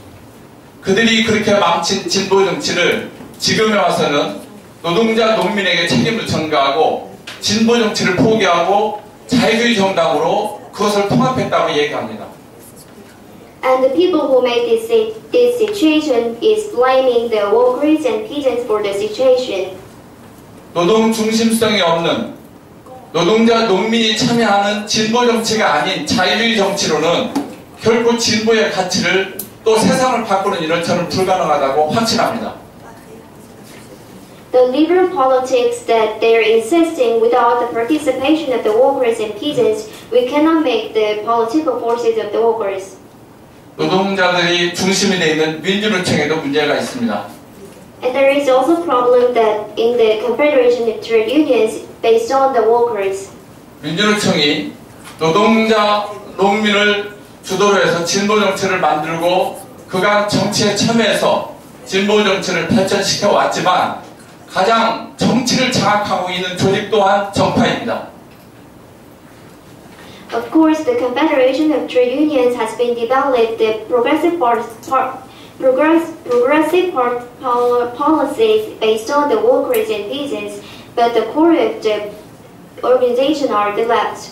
S9: 그들이 그렇게 망친 진보 정치를 지금에 와서는 노동자 농민에게 책임을 전가하고 진보 정치를 포기하고 자유주의 정당으로 그것을 통합했다고 얘기합니다.
S7: And the people who made this situation is blaming the workers and peasants for the situation.
S9: 노동 중심성이 없는 노동자 농민이 참여하는 진보 정치가 아닌 자유주의 정치로는 결코 진보의 가치를 또 세상을 바꾸는 일은 불가능하다고 확신합니다.
S7: The liberal politics that they're insisting without the participation of the workers and peasants, we cannot make the political forces of the workers.
S9: 노동자들이 중심이 되어 있는 민주노총에도 문제가 있습니다.
S7: And there is also a problem that in the Confederation of Trade Unions based on the workers.
S9: 민주노총이 노동자, 농민을 주도로 해서 진보 정치를 만들고 그간 정치에 참여해서 진보 정치를 발전시켜 왔지만 가장 정치를 장악하고 있는 조직 또한 정파입니다.
S7: Of course, the Confederation of Trade Unions has been developed the progressive policies based on the workers and peasants, but the core of the organization are the left.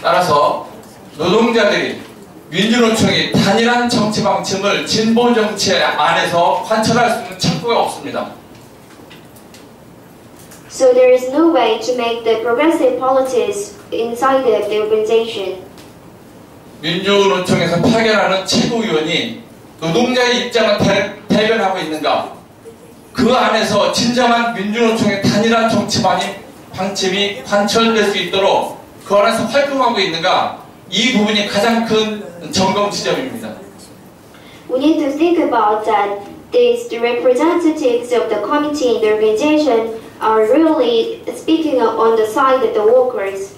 S9: 따라서 노동자들이 민주노총이 단일한 정치 방침을 진보 정치 안에서 관철할 수 있는 창구가 없습니다.
S7: So there is no way to make the progressive politics inside of the organization.
S9: 민주노총에서 파견하는 최고위원이 노동자의 입장을 대변하고 있는가? 그 안에서 진정한 민주노총의 단일한 정치 방침이 관철될 수 있도록 그 안에서 활동하고 있는가? 이 부분이 가장 큰 점검 지점입니다.
S7: We need to think about that. The representatives of the committee in the organization are really speaking on the side of the workers.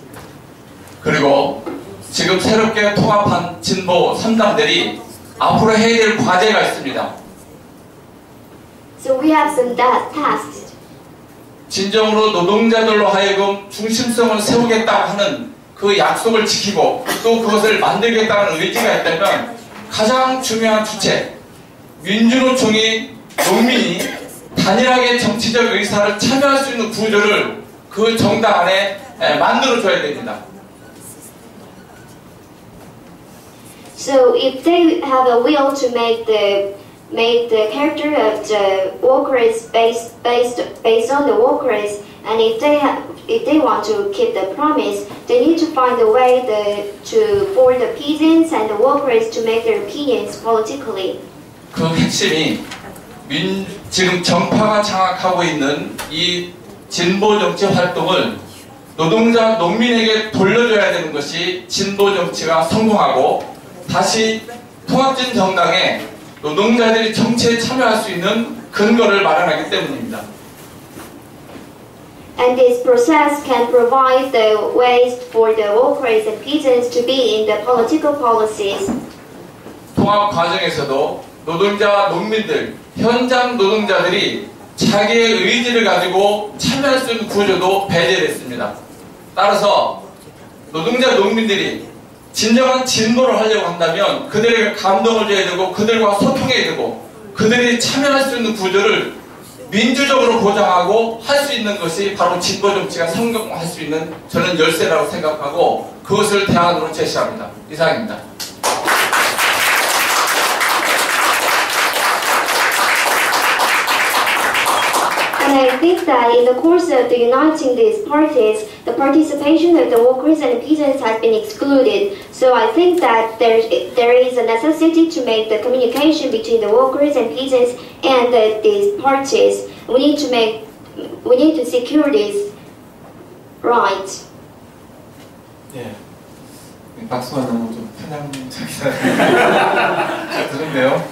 S9: 그리고 지금 새롭게 통합한 진보 3당들이 앞으로 해야 될 과제가 있습니다.
S7: So we have some tasks.
S9: 진정으로 노동자들로 하여금 중심성을 세우겠다고 하는 그 약속을 지키고 또 그것을 만들겠다는 의지가 있다면 가장 중요한 주체, 민주노총이 농민이 단일하게 정치적 의사를 참여할 수 있는 구조를 그 정당 안에 만들어줘야 됩니다.
S7: So if they have a will to make the character of the workers based on the workers, and if they want to keep the promise, they need to find a way for the peasants and the workers to make their opinions politically.
S9: 그 핵심이 지금 정파가 장악하고 있는 이 진보 정치 활동을 노동자, 농민에게 돌려줘야 되는 것이 진보 정치가 성공하고 다시 통합진 정당에 노동자들이 정치에 참여할 수 있는 근거를 마련하기 때문입니다.
S7: And this process can provide the ways for the workers and peasants to be in the political policies.
S9: 통합 과정에서도 노동자, 농민들, 현장 노동자들이 자기의 의지를 가지고 참여할 수 있는 구조도 배제됐습니다. 따라서 노동자, 농민들이 진정한 진보를 하려고 한다면 그들에게 감동을 줘야 되고 그들과 소통해야 되고 그들이 참여할 수 있는 구조를 민주적으로 보장하고 할 수 있는 것이 바로 진보 정치가 성공할 수 있는 저는 열쇠라고 생각하고 그것을 대안으로 제시합니다. 이상입니다.
S7: And I think that in the course of the uniting these parties, the participation of the workers and peasants has been excluded. So I think that there is a necessity to make the communication between the workers and peasants and these parties. We need to secure this right.
S1: 예. 박수가 너무 좀 편향적이다. 들은데요.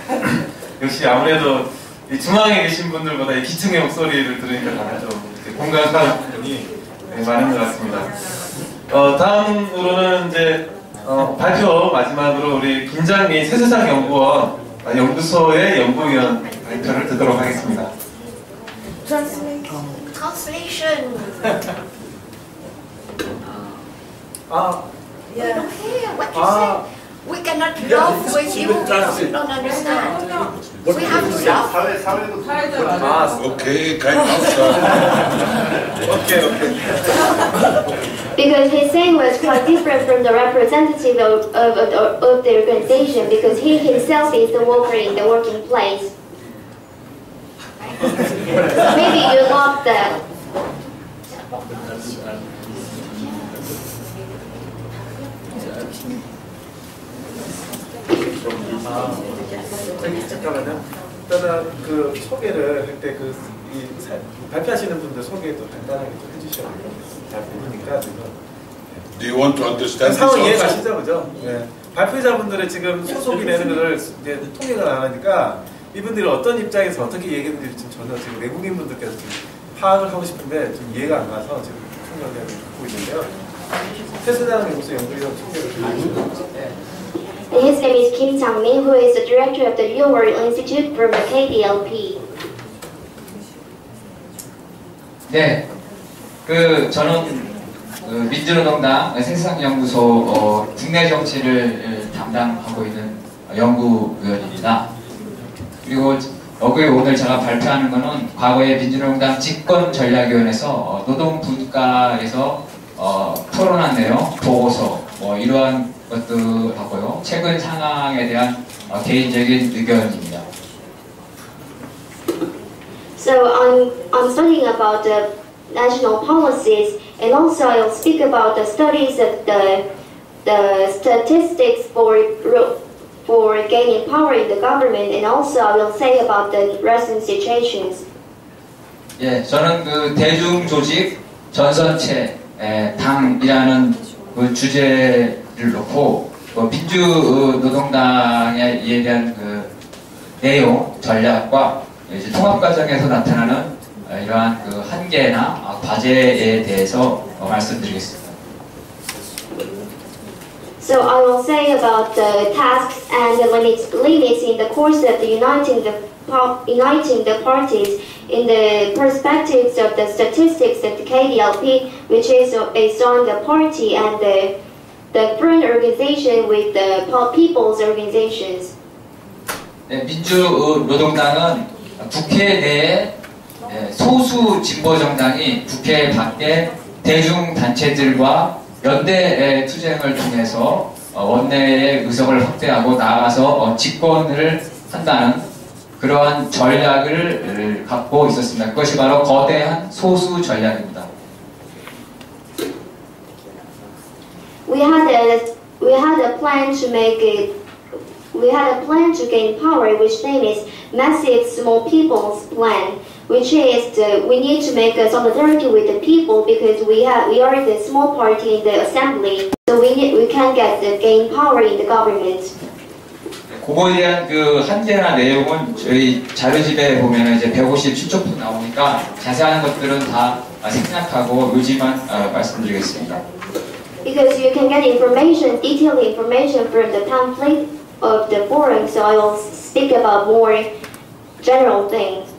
S1: 역시 아무래도 이 중앙에 계신 분들보다 이 기층의 목소리를 들으니까 다들 좀 공감하는 분이 많은 것 같습니다. 다음으로는 이제 발표 마지막으로 우리 김장미 새세상연구원 연구소의 연구위원 발표를 듣도록 하겠습니다.
S10: Translation. We don't hear what you say. We cannot love with you. We don't understand. We have to love.
S4: Okay, kind of. Okay.
S7: Because his saying was quite different from the representative of the organization, because he himself is the worker in the working place. Maybe you love that.
S1: 잠깐만요. 일단은 그 소개를 할 때 발표하시는 분들 소개도 간단하게 좀 해주셔야 돼요. 잘 모르니까 지금.
S4: Do you want to understand
S1: 상황
S4: this also?
S1: 이해가시죠, 그죠? 네. 발표자분들의 지금 소속이 되는 것을 이제 통역을 안 하니까 이분들이 어떤 입장에서 어떻게 얘기했는지 지금 전혀 지금 외국인 분들께서 지금 파악을 하고 싶은데 좀 이해가 안 가서 지금 통역을 듣고 있는데요. 새세상 연구소 연구위원 소개를 해주시죠.
S7: His name is Kim Chang-min, who is the director of the Real World Institute from the KDLP.
S11: 네, 저는 민주노동당 새세상연구소 국내 정치를 담당하고 있는 연구위원입니다. 그리고 여기 오늘 제가 발표하는 것은 과거에 민주노동당 집권전략위원회에서 노동분과에서 토론한 내용, 보고서, 이러한 것도 하고요. 최근 상황에 대한 개인적인 의견입니다.
S7: So I'm studying about the national policies, and also I'll speak about the studies of the statistics for gaining power in the government, and also I will say about the recent situations.
S11: 예, 저는 대중조직 전선체 당이라는 그 주제를 놓고 민주노동당에 대한 내용, 전략과 이제 통합 과정에서 나타나는 이러한 한계나 과제에 대해서 말씀드리겠습니다.
S7: So I will say about the tasks and the limits in the course of the uniting the parties in the perspectives of the statistics of the KDLP, which is based on the party and the front organization with the people's organizations.
S11: 네, 민주노동당은 국회 내에 소수 진보 정당이 국회 밖에 대중단체들과 연대 투쟁을 통해서 원내의 의석을 확대하고 나아가서 집권을 한다는 그러한 전략을 갖고 있었습니다. 그것이 바로 거대한 소수 전략입니다.
S7: We had a plan to gain power, which name is Massive Small People's Plan, which is we need to make a solidarity with the people because we are the small party in the assembly, so we can gain power in the government.
S11: 그거에 대한 그 한계나 내용은 저희 자료집에 보면 이제 157쪽부터 나오니까 자세한 것들은 다 생략하고 요지만 말씀드리겠습니다.
S7: Because you can get detailed information from the pamphlet of the forum, so I will speak about more general things.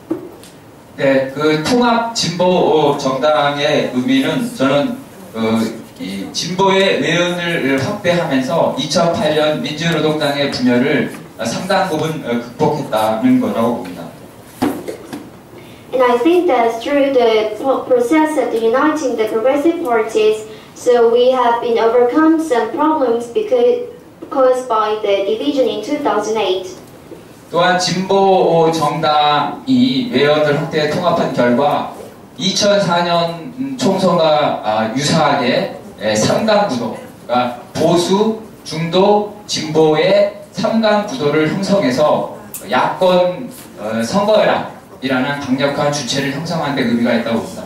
S11: 네, 그 통합 진보 정당의 의미는 저는 이 진보의 외연을 확대하면서 2008년 민주노동당의 분열을 상당 부분 극복했다는 거라고 봅니다.
S7: And I think that through the process of uniting the progressive parties, so we have been overcome some problems caused by the division in 2008.
S11: 또한 진보 정당이 외연을 확대 통합한 결과 2004년 총선과 유사하게 3강 구도, 그러니까 보수, 중도, 진보의 3강 구도를 형성해서 야권 선거연합이라는 강력한 주체를 형성하는 데 의미가 있다고 봅니다.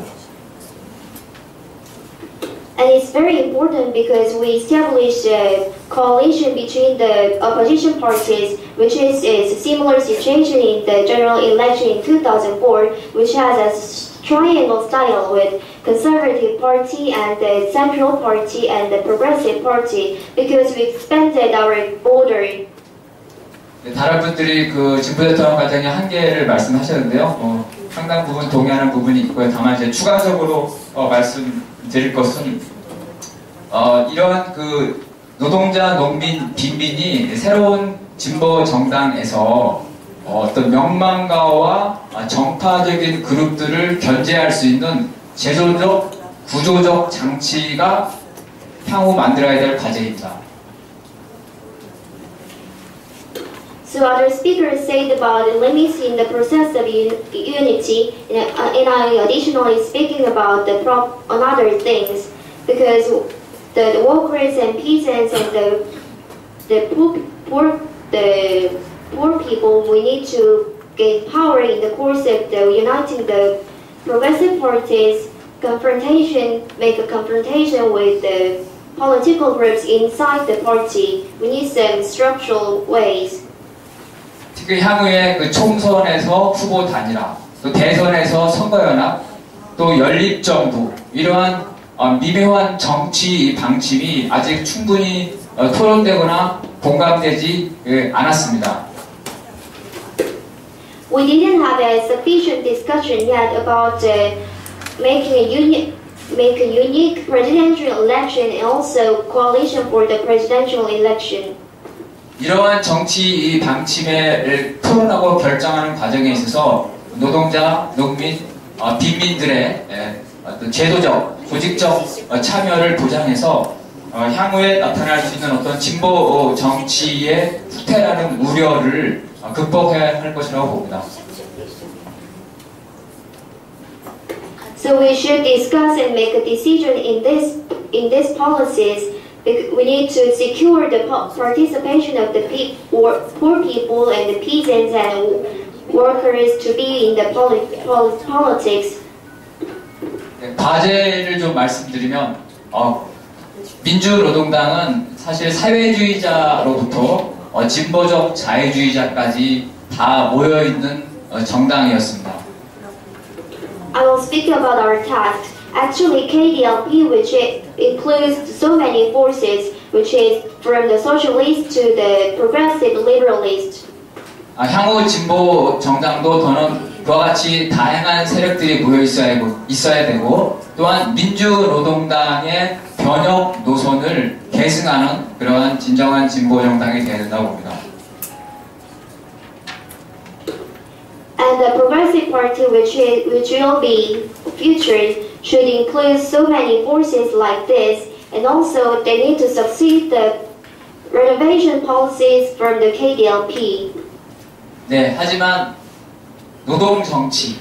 S7: And it's very important because we established a coalition between the opposition parties, which is a similar situation in the general election in 2004, which has a triangle style with Conservative Party and the Central Party and the Progressive Party, because we expanded our border.
S11: 다른 분들이 그 진보대통합 과정의 한계를 말씀하셨는데요. 상당 부분 동의하는 부분이 있고요. 다만 이제 추가적으로 말씀드릴 것은 이러한 그 노동자, 농민, 빈민이 새로운 진보 정당에서 어떤 명망가와 정파적인 그룹들을 견제할 수 있는 제도적, 구조적 장치가 향후 만들어야 될 과제입니다.
S7: So other speakers said about the limits in the process of unity, and I additionally speaking about another things, because the workers and peasants and the poor people, we need to gain power in the course of uniting the progressive parties. Make a confrontation with the political groups inside the party. We need some structural ways.
S11: 특히 향후에 그 총선에서 후보 단일화, 또 대선에서 선거연합, 또 연립정부 이러한 미묘한 정치 방침이 아직 충분히 토론되거나 공감되지 않았습니다.
S7: We didn't have a sufficient discussion yet about making a unique presidential election and also coalition for the presidential election.
S11: 이러한 정치 방침을 토론하고 결정하는 과정에 있어서 노동자, 농민, 빈민들의 어떤 제도적, 조직적 참여를 보장해서 향후에 나타날 수 있는 어떤 진보 정치의 후퇴라는 우려를 극복해야 할 것이라고 봅니다.
S7: So we should discuss and make a decision in these policies. We need to secure the participation of the poor people and the peasants and workers to be in the politics.
S11: 과제를 좀 말씀드리면 민주노동당은 사실 사회주의자로부터 진보적 자유주의자까지 다 모여있는 정당이었습니다.
S7: I will speak about our tasks. Actually, KDLP, which includes so many forces, which is from the socialist to the progressive liberalist.
S11: 향후 진보 정당도 더는 그와 같이 다양한 세력들이 모여 있어야 되고 또한 민주노동당의 변혁 노선을 계승하는 그러한 진정한 진보 정당이 되어야 된다고 봅니다.
S7: And the Progressive Party, which will be future, should include so many forces like this, and also they need to succeed the renovation policies from the KDLP.
S11: 네, 하지만 노동 정치,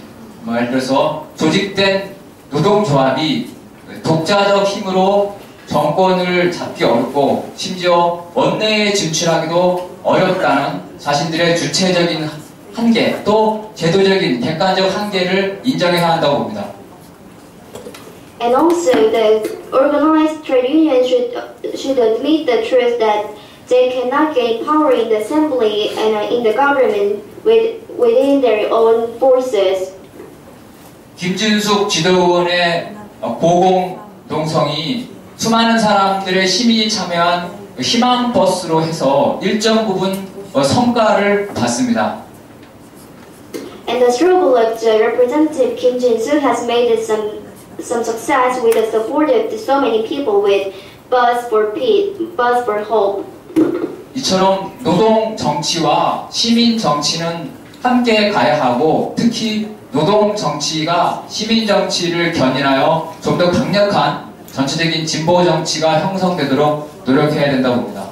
S11: 예를 들어서 조직된 노동조합이 독자적 힘으로 정권을 잡기 어렵고 심지어 원내에 진출하기도 어렵다는 자신들의 주체적인 한계, 또 제도적인 객관적 한계를 인정해야 한다고 봅니다.
S7: And also, the organized trade unions should admit the truth that they cannot gain power in the assembly and in the government within their own forces.
S11: 김진숙 지도원의 고공동성이 수많은 사람들의 시민이 참여한 희망 버스로 해서 일정 부분 성과를 봤습니다.
S7: And the struggle of the representative Kim Jin-suk has made some success with the support of so many people with Bus for Peace, Bus for Hope.
S11: 이처럼 노동 정치와 시민 정치는 함께 가야 하고 특히 노동 정치가 시민 정치를 견인하여 좀 더 강력한 전체적인 진보 정치가 형성되도록 노력해야 된다고 봅니다.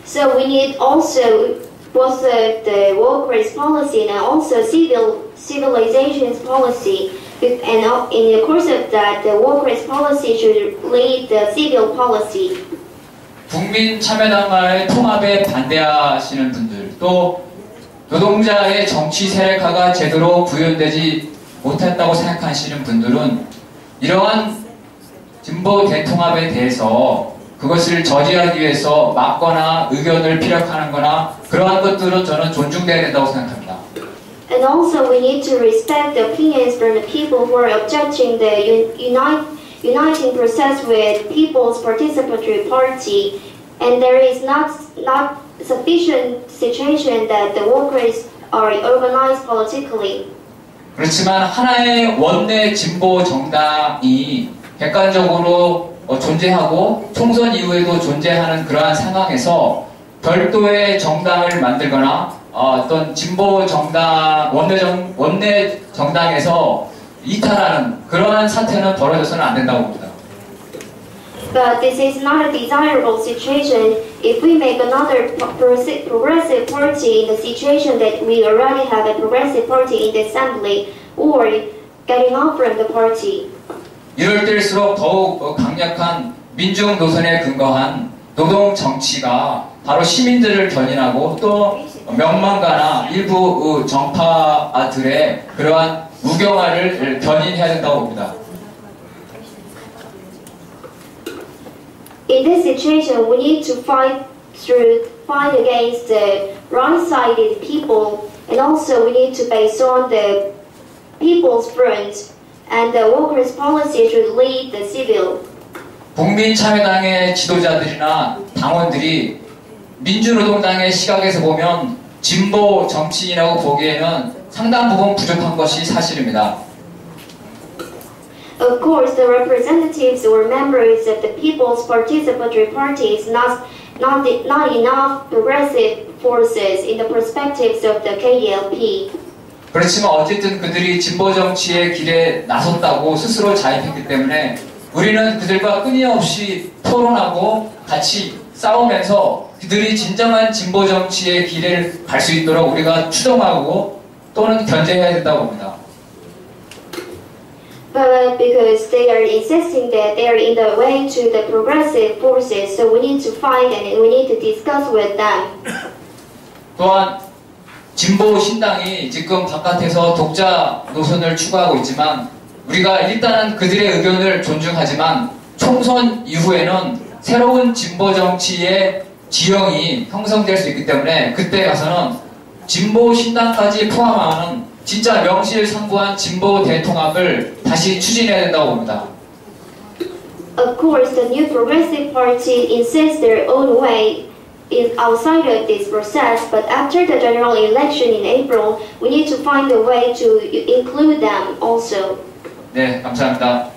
S7: So we need also both the workers' policy and also civilization's policy. And in the course of that, the workers' policy should lead the civil policy.
S11: 국민 참여당과의 통합에 반대하시는 분들, 또 노동자의 정치 세력화가 제대로 구현되지 못했다고 생각하시는 분들은 이러한 진보 대통합에 대해서 그것을 저지하기 위해서 막거나 의견을 피력하는 거나 그러한 것들은 저는 존중돼야 된다고 생각합니다.
S7: And also we need to respect the opinions from the people who are objecting the uniting process with People's Participatory Party, and there is not sufficient situation that the workers are organized politically.
S11: 그렇지만 하나의 원내 진보 정당이 객관적으로 존재하고 총선 이후에도 존재하는 그러한 상황에서 별도의 정당을 만들거나 어떤 진보 정당 원내 정당에서 이탈하는 그러한 사태는 벌어져서는 안 된다고 봅니다.
S7: But this is not a desirable situation if we make another progressive party in the situation that we already have a progressive party in the assembly or getting off from the party.
S11: 이럴 때일수록 더욱 강력한 민중 노선에 근거한 노동 정치가 바로 시민들을 견인하고 또 명망가나 일부 정파들의 그러한 무경화를 견인해야 된다고 봅니다.
S7: In this situation, we need to fight against the right-sided people, and also we need to base on the people's front, and the workers' policy should lead the civil.
S11: 국민참여당의 지도자들이나 당원들이 민주노동당의 시각에서 보면 진보 정치인이라고 보기에는 상당 부분 부족한 것이 사실입니다.
S7: Of course, the representatives or members of the People's Participatory Party is not enough progressive forces in the perspectives of the KDLP.
S11: 그렇지만 어쨌든 그들이 진보 정치의 길에 나섰다고 스스로 자입했기 때문에 우리는 그들과 끊임없이 토론하고 같이 싸우면서 그들이 진정한 진보 정치의 길을 갈 수 있도록 우리가 추동하고 또는 견제해야 된다고 봅니다.
S7: But because they are insisting that they are in the way to the progressive forces, so we need to fight and we need to discuss with them.
S11: 또한 진보 신당이 지금 바깥에서 독자 노선을 추구하고 있지만 우리가 일단은 그들의 의견을 존중하지만 총선 이후에는 새로운 진보 정치의 지형이 형성될 수 있기 때문에 그때 가서는 진보 신당까지 포함하는 진짜 명실상부한 진보 대통합을 다시 추진해야 된다고 봅니다.
S7: Of course, the new Progressive Party insists their own way outside of this process, but after the general election in April, we need to find a way to include them also.
S11: 네, 감사합니다.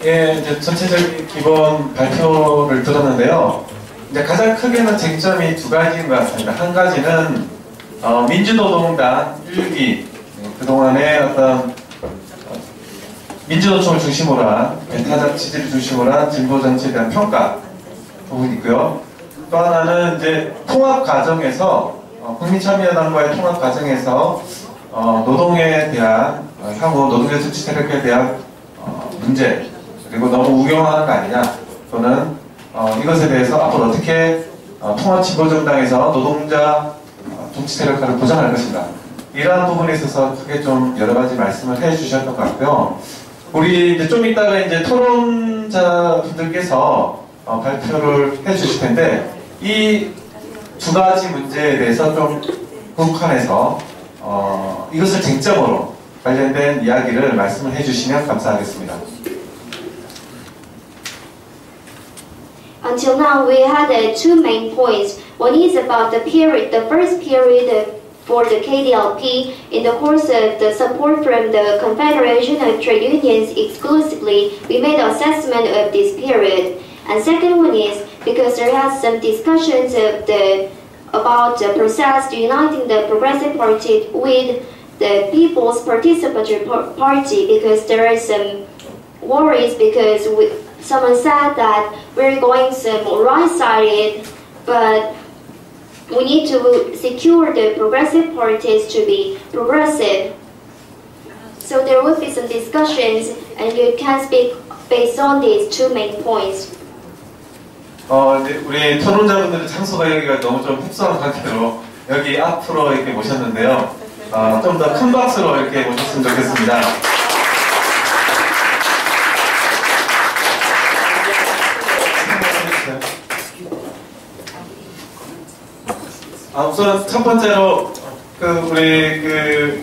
S1: 예, 이제 전체적인 기본 발표를 들었는데요. 이제 가장 크게는 쟁점이 두 가지인 것 같습니다. 한 가지는 민주노동당 1기 그동안의 어떤 민주노총을 중심으로 한 배타적 취지를 중심으로 한 진보 정치에 대한 평가 부분이 있고요. 또 하나는 이제 통합 과정에서 국민참여연당과의 통합 과정에서 노동에 대한 향후 노동자 정치 세력에 대한 문제 그리고 너무 우경화하는 거 아니냐 또는 이것에 대해서 앞으로 어떻게 통합 진보 정당에서 노동자 정치 세력화를 보장할 것인가 이러한 부분에 있어서 크게 좀 여러 가지 말씀을 해주셨던 것 같고요. 우리 이제 좀 이따가 이제 토론자분들께서 발표를 해주실 텐데 이 두 가지 문제에 대해서 좀 국한해서 이것을 쟁점으로 관련된 이야기를 말씀을 해주시면 감사하겠습니다.
S7: Until now, we had two main points. One is about the period, the first period for the KDLP in the course of the support from the Confederation of Trade Unions exclusively, we made an assessment of this period. And second one is because there has some discussions about the process uniting the Progressive Party with the People's Participatory Party because there are some worries because someone said that we're going some right-sided, but we need to secure the progressive parties to be progressive. So there will be some discussions and you can speak based on these two main points.
S1: 우리 토론자분들 장소가 여기가 너무 좀 협소한 관계로 여기 앞으로 이렇게 모셨는데요. 좀 더 큰 박수로 이렇게 모셨으면 좋겠습니다. 우선 첫 번째로 우리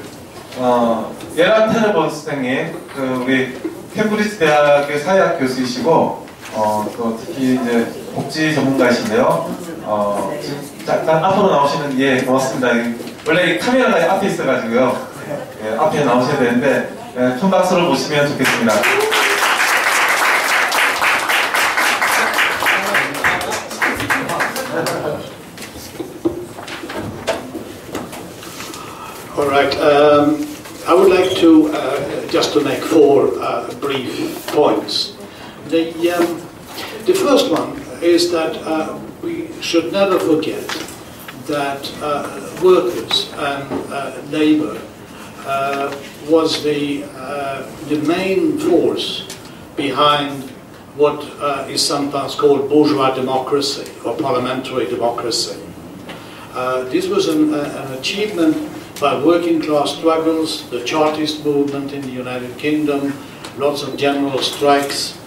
S1: 예란 테르본 선생님, 우리 캠브리지 대학의 사회학 교수이시고 또 특히 이제 복지 전문가이신데요. 잠깐 앞으로 나오시는 고맙습니다. 원래 이 카메라가 앞에 있어가지고요. 앞에 나오셔야 되는데 큰 박수를 모시면 좋겠습니다.
S12: All right. I would like to just to make four brief points. The first one is that we should never forget that workers and labor was the main force behind what is sometimes called bourgeois democracy or parliamentary democracy. This was an achievement by working class struggles, the Chartist movement in the United Kingdom, lots of general strikes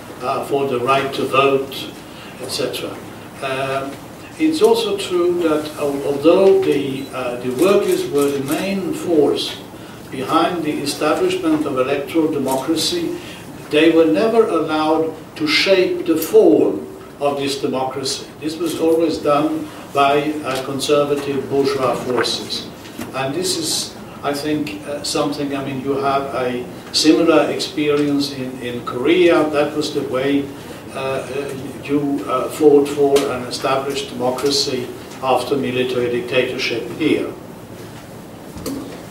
S12: for the right to vote, etc. It's also true that although the workers were the main force behind the establishment of electoral democracy, they were never allowed to shape the form of this democracy. This was always done by conservative bourgeois forces. And this is, I think, something, I mean, you have a similar experience in Korea. That was the way you fought for an established democracy after military dictatorship here.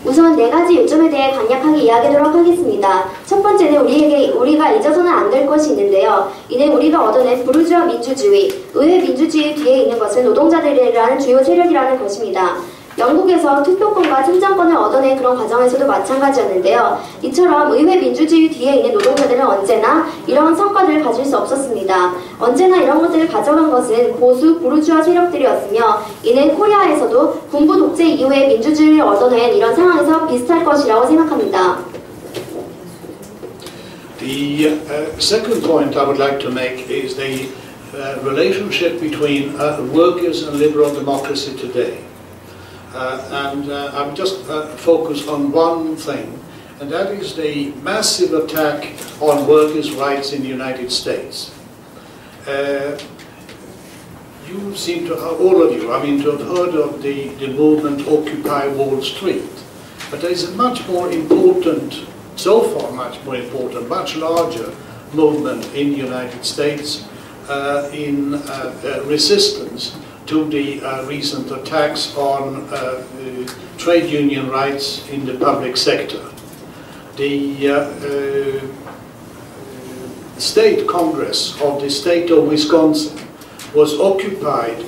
S7: 우선 네 가지 요점에 대해 간략하게 이야기하도록 하겠습니다. 첫 번째는 우리가 잊어서는 안 될 것이 있는데요. 이는 우리가 얻어낸 부르주아 민주주의, 의회 민주주의 뒤에 있는 것은 노동자들이라는 주요 세력이라는 것입니다. 영국에서 투표권과 참정권을 얻어낸 그런 과정에서도 마찬가지였는데요. 이처럼 의회 민주주의 뒤에 있는 노동자들은 언제나 이러한 성과들을 가질 수 없었습니다. 언제나 이런 것들을 가져간 것은 보수 부르주아 세력들이었으며 이는 코리아에서도 군부 독재 이후에 민주주의를 얻어낸 이런 상황에서 비슷할 것이라고 생각합니다.
S12: The second point I would like to make is the relationship between workers and liberal democracy today. And I'm just focused on one thing, and that is the massive attack on workers' rights in the United States. You seem to, all of you, I mean, to have heard of the movement Occupy Wall Street. But there is a much more important, so far much more important, much larger movement in the United States in resistance to the recent attacks on trade union rights in the public sector. The State Congress of the state of Wisconsin was occupied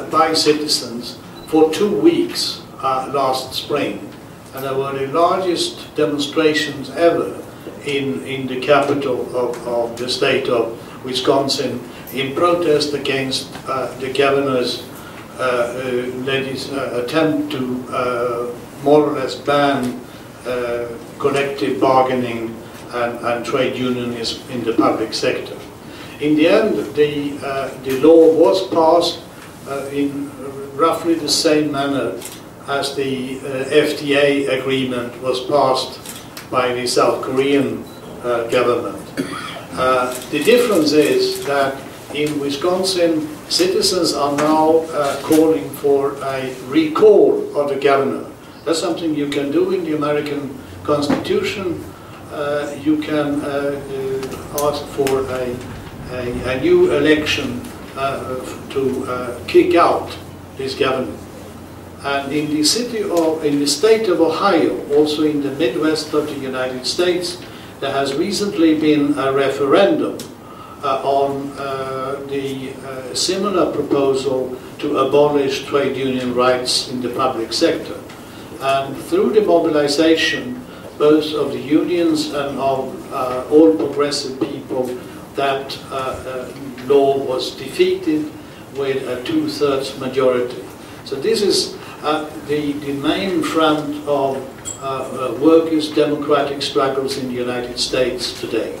S12: by citizens for 2 weeks last spring, and there were the largest demonstrations ever in the capital of the state of Wisconsin in protest against the governor's attempt to more or less ban collective bargaining and trade unionism in the public sector. In the end, the law was passed in roughly the same manner as the FTA agreement was passed by the South Korean government. The difference is that in Wisconsin, citizens are now calling for a recall of the governor. That's something you can do in the American Constitution. You can ask for a new election to kick out this governor. And in the state of Ohio, also in the Midwest of the United States, there has recently been a referendum on the similar proposal to abolish trade union rights in the public sector. And through the mobilization, both of the unions and of all progressive people, that law was defeated with a 2/3 majority. So this is the main front of workers' democratic struggles in the United States today.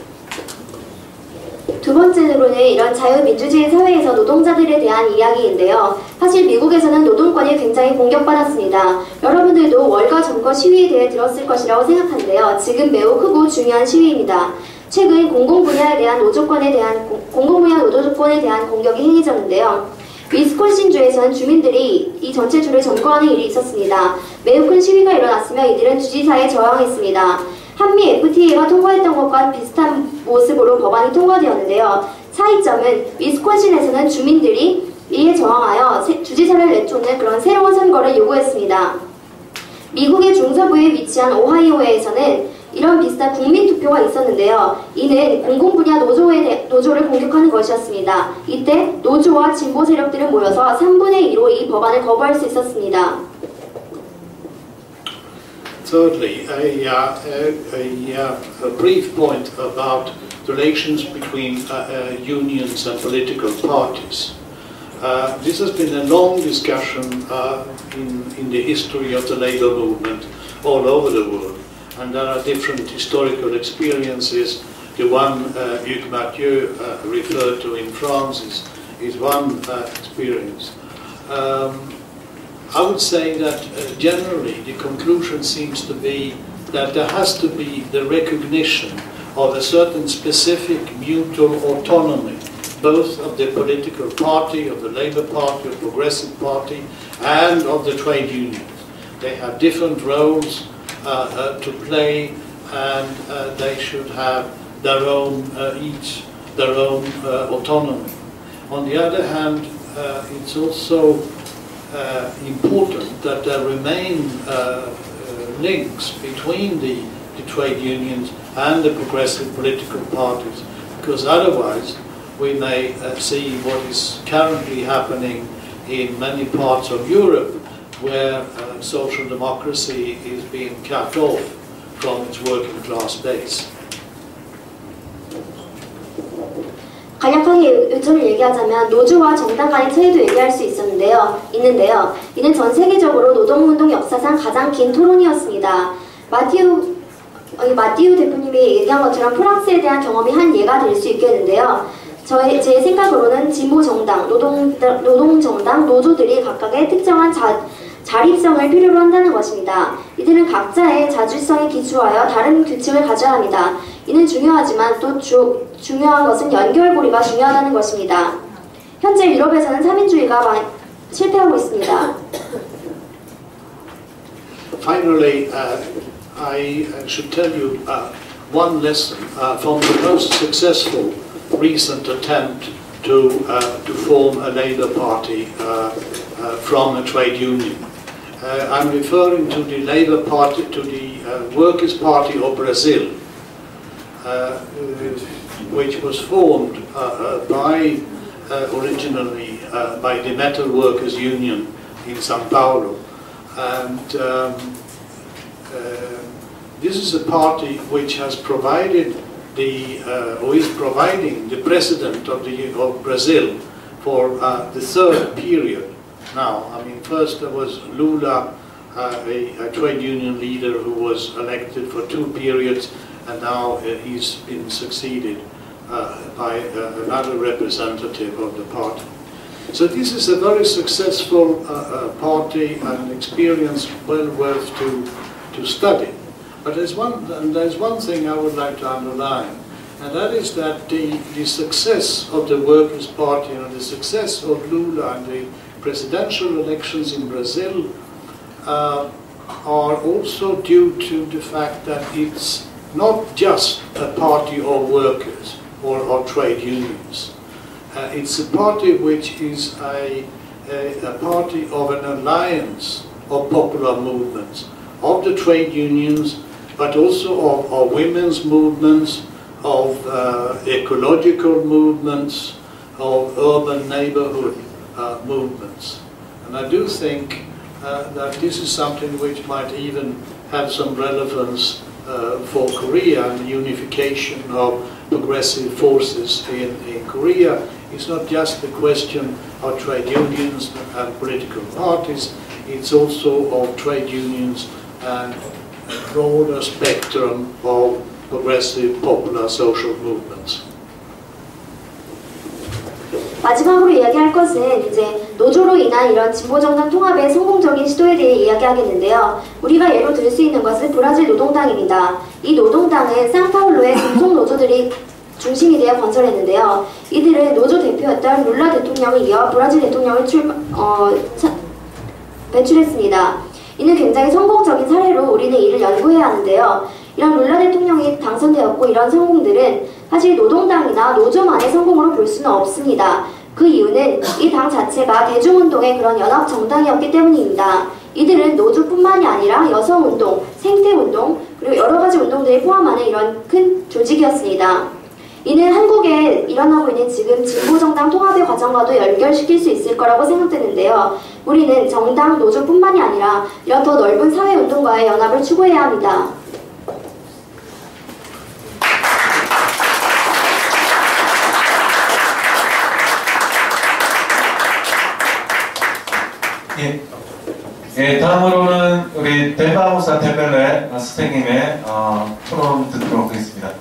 S7: 두 번째로는 이런 자유민주주의 사회에서 노동자들에 대한 이야기인데요. 사실 미국에서는 노동권이 굉장히 공격받았습니다. 여러분들도 월가 점거 시위에 대해 들었을 것이라고 생각하는데요. 지금 매우 크고 중요한 시위입니다. 최근 공공분야 노조조건에 대한 공격이 행해졌는데요. 위스콘신주에서는 주민들이 이 전체 주를 점거하는 일이 있었습니다. 매우 큰 시위가 일어났으며 이들은 주지사에 저항했습니다. 한미 FTA가 통과했던 것과 비슷한 모습으로 법안이 통과되었는데요. 차이점은 위스콘신에서는 주민들이 이에 저항하여 주지사를 내쫓는 그런 새로운 선거를 요구했습니다. 미국의 중서부에 위치한 오하이오에서는 이런 비슷한 국민투표가 있었는데요. 이는 공공분야 노조를 공격하는 것이었습니다. 이때 노조와 진보 세력들은 모여서 3분의 2로 이 법안을 거부할 수 있었습니다.
S12: Thirdly, a brief point about relations between unions and political parties. This has been a long discussion in the history of the labor movement all over the world, and there are different historical experiences. The one Hugues Mathieu referred to in France is one experience. I would say that generally the conclusion seems to be that there has to be the recognition of a certain specific mutual autonomy, both of the political party, of the Labour Party, of the Progressive Party, and of the trade unions. They have different roles to play, and they should have their own, each their own autonomy. On the other hand, it's also important that there remain links between the trade unions and the progressive political parties, because otherwise we may see what is currently happening in many parts of Europe, where social democracy is being cut off from its working class base.
S7: 간략하게 요점을 얘기하자면 노조와 정당 간의 차이도 얘기할 수 있는데요. 이는 전 세계적으로 노동운동 역사상 가장 긴 토론이었습니다. 마티우 대표님이 얘기한 것처럼 프랑스에 대한 경험이 한 예가 될 수 있겠는데요. 제 생각으로는 진보 정당, 노동 정당, 노조들이 각각의 특정한 자립성을 필요로 한다는 것입니다. 이들은 각자의 자주성에 기초하여 다른 규칙을 가져야 합니다. 이는 중요하지만 또 중요한 것은 연결고리가 중요하다는 것입니다. 현재 유럽에서는 3인주의가 실패하고 있습니다.
S12: Finally, I should tell you one lesson from the most successful recent attempt to form a Labour Party from a trade union. I'm referring to the Labour Party, to the Workers' Party of Brazil, which was formed originally by the Metal Workers Union in São Paulo. And this is a party which has provided or is providing the president of Brazil for the third period now. I mean, first there was Lula, a trade union leader who was elected for 2 periods, and now he's been succeeded by another representative of the party. So this is a very successful party and experience well worth to study. But there's one thing I would like to underline, and that is that the success of the Workers' Party and the success of Lula and the presidential elections in Brazil are also due to the fact that it's not just a party of workers or trade unions. It's a party which is a party of an alliance of popular movements, of the trade unions, but also of women's movements, of ecological movements, of urban neighborhood movements. And I do think that this is something which might even have some relevance for Korea and the unification of progressive forces in Korea. It's not just the question of trade unions and political parties, it's also of trade unions and a broader spectrum of progressive popular social movements.
S7: 마지막으로 이야기할 것은 이제 노조로 인한 이런 진보정당 통합의 성공적인 시도에 대해 이야기하겠는데요. 우리가 예로 들 수 있는 것은 브라질 노동당입니다. 이 노동당은 상파울루의 중속 노조들이 중심이 되어 건설했는데요. 이들은 노조 대표였던 룰라 대통령을 이어 브라질 대통령을 배출했습니다. 이는 굉장히 성공적인 사례로 우리는 이를 연구해야 하는데요. 이런 룰라 대통령이 당선되었고 이런 성공들은 사실 노동당이나 노조만의 성공으로 볼 수는 없습니다. 그 이유는 이 당 자체가 대중운동의 그런 연합 정당이었기 때문입니다. 이들은 노조뿐만이 아니라 여성운동, 생태운동, 그리고 여러 가지 운동들이 포함하는 이런 큰 조직이었습니다. 이는 한국에 일어나고 있는 지금 진보정당 통합의 과정과도 연결시킬 수 있을 거라고 생각되는데요. 우리는 정당, 노조뿐만이 아니라 이런 더 넓은 사회운동과의 연합을 추구해야 합니다.
S1: 예, 다음으로는 우리 델바우사 델벨레 선생님의 토론 듣도록 하겠습니다.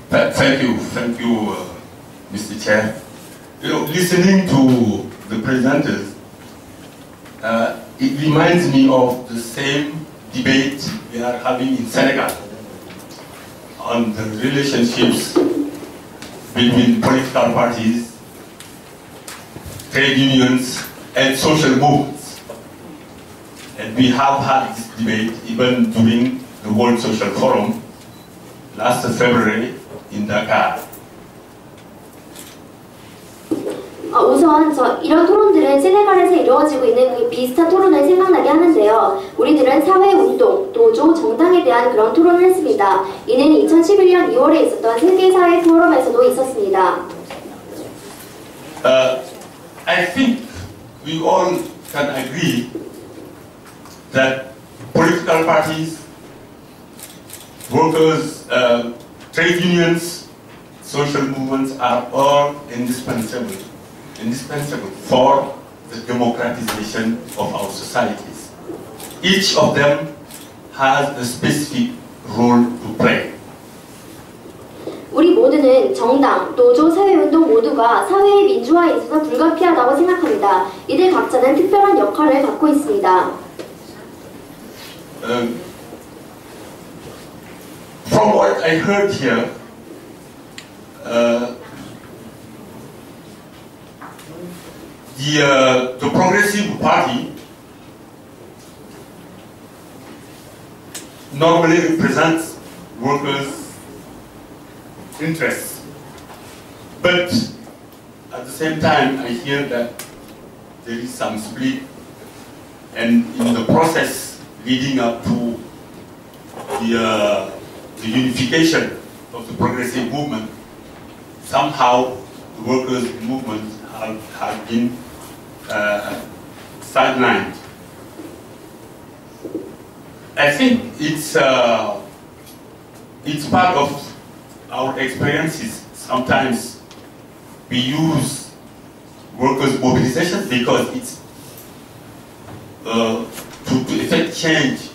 S13: Thank you, Mr. Chair. You know, listening to the presenters, it reminds me of the same debate we are having in Senegal on the relationships between political parties, trade unions, and social movements. And we have had this debate even during the World Social Forum last February in Dakar.
S7: 우선 이런 토론들은 세네갈에서 이루어지고 있는 그 비슷한 토론을 생각나게 하는데요. 우리들은 사회운동, 노조, 정당에 대한 그런 토론을 했습니다. 이는 2011년 2월에 있었던 세계사회 포럼에서도 있었습니다.
S13: I think we all can agree that political parties, workers, trade unions, social movements are all indispensable for the democratization of our societies. Each of them has a specific role to play.
S7: 우리 모두는 정당, 노조, 사회운동 모두가 사회의 민주화에 있어서 불가피하다고 생각합니다. 이들 각자는 특별한 역할을 갖고 있습니다.
S13: From what I heard here, the Progressive Party normally represents workers' interests, but at the same time I hear that there is some split, and in the process leading up to the unification of the progressive movement, somehow the workers' movement have been sidelined. I think it's part of our experiences. Sometimes we use workers' mobilization because it's to effect change,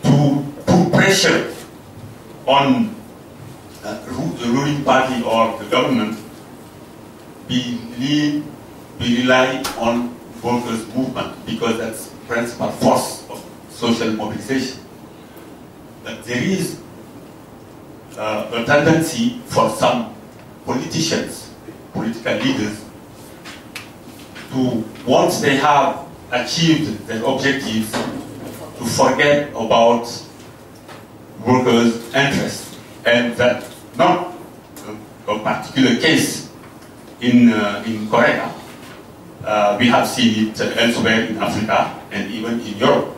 S13: to put pressure on the ruling party or the government. We rely on workers' movement because that's the principal force of social mobilization. But there is a tendency for some politicians, political leaders, to, once they have achieved their objectives, to forget about workers' interests, and that's not a particular case in Korea. We have seen it elsewhere in Africa and even in Europe.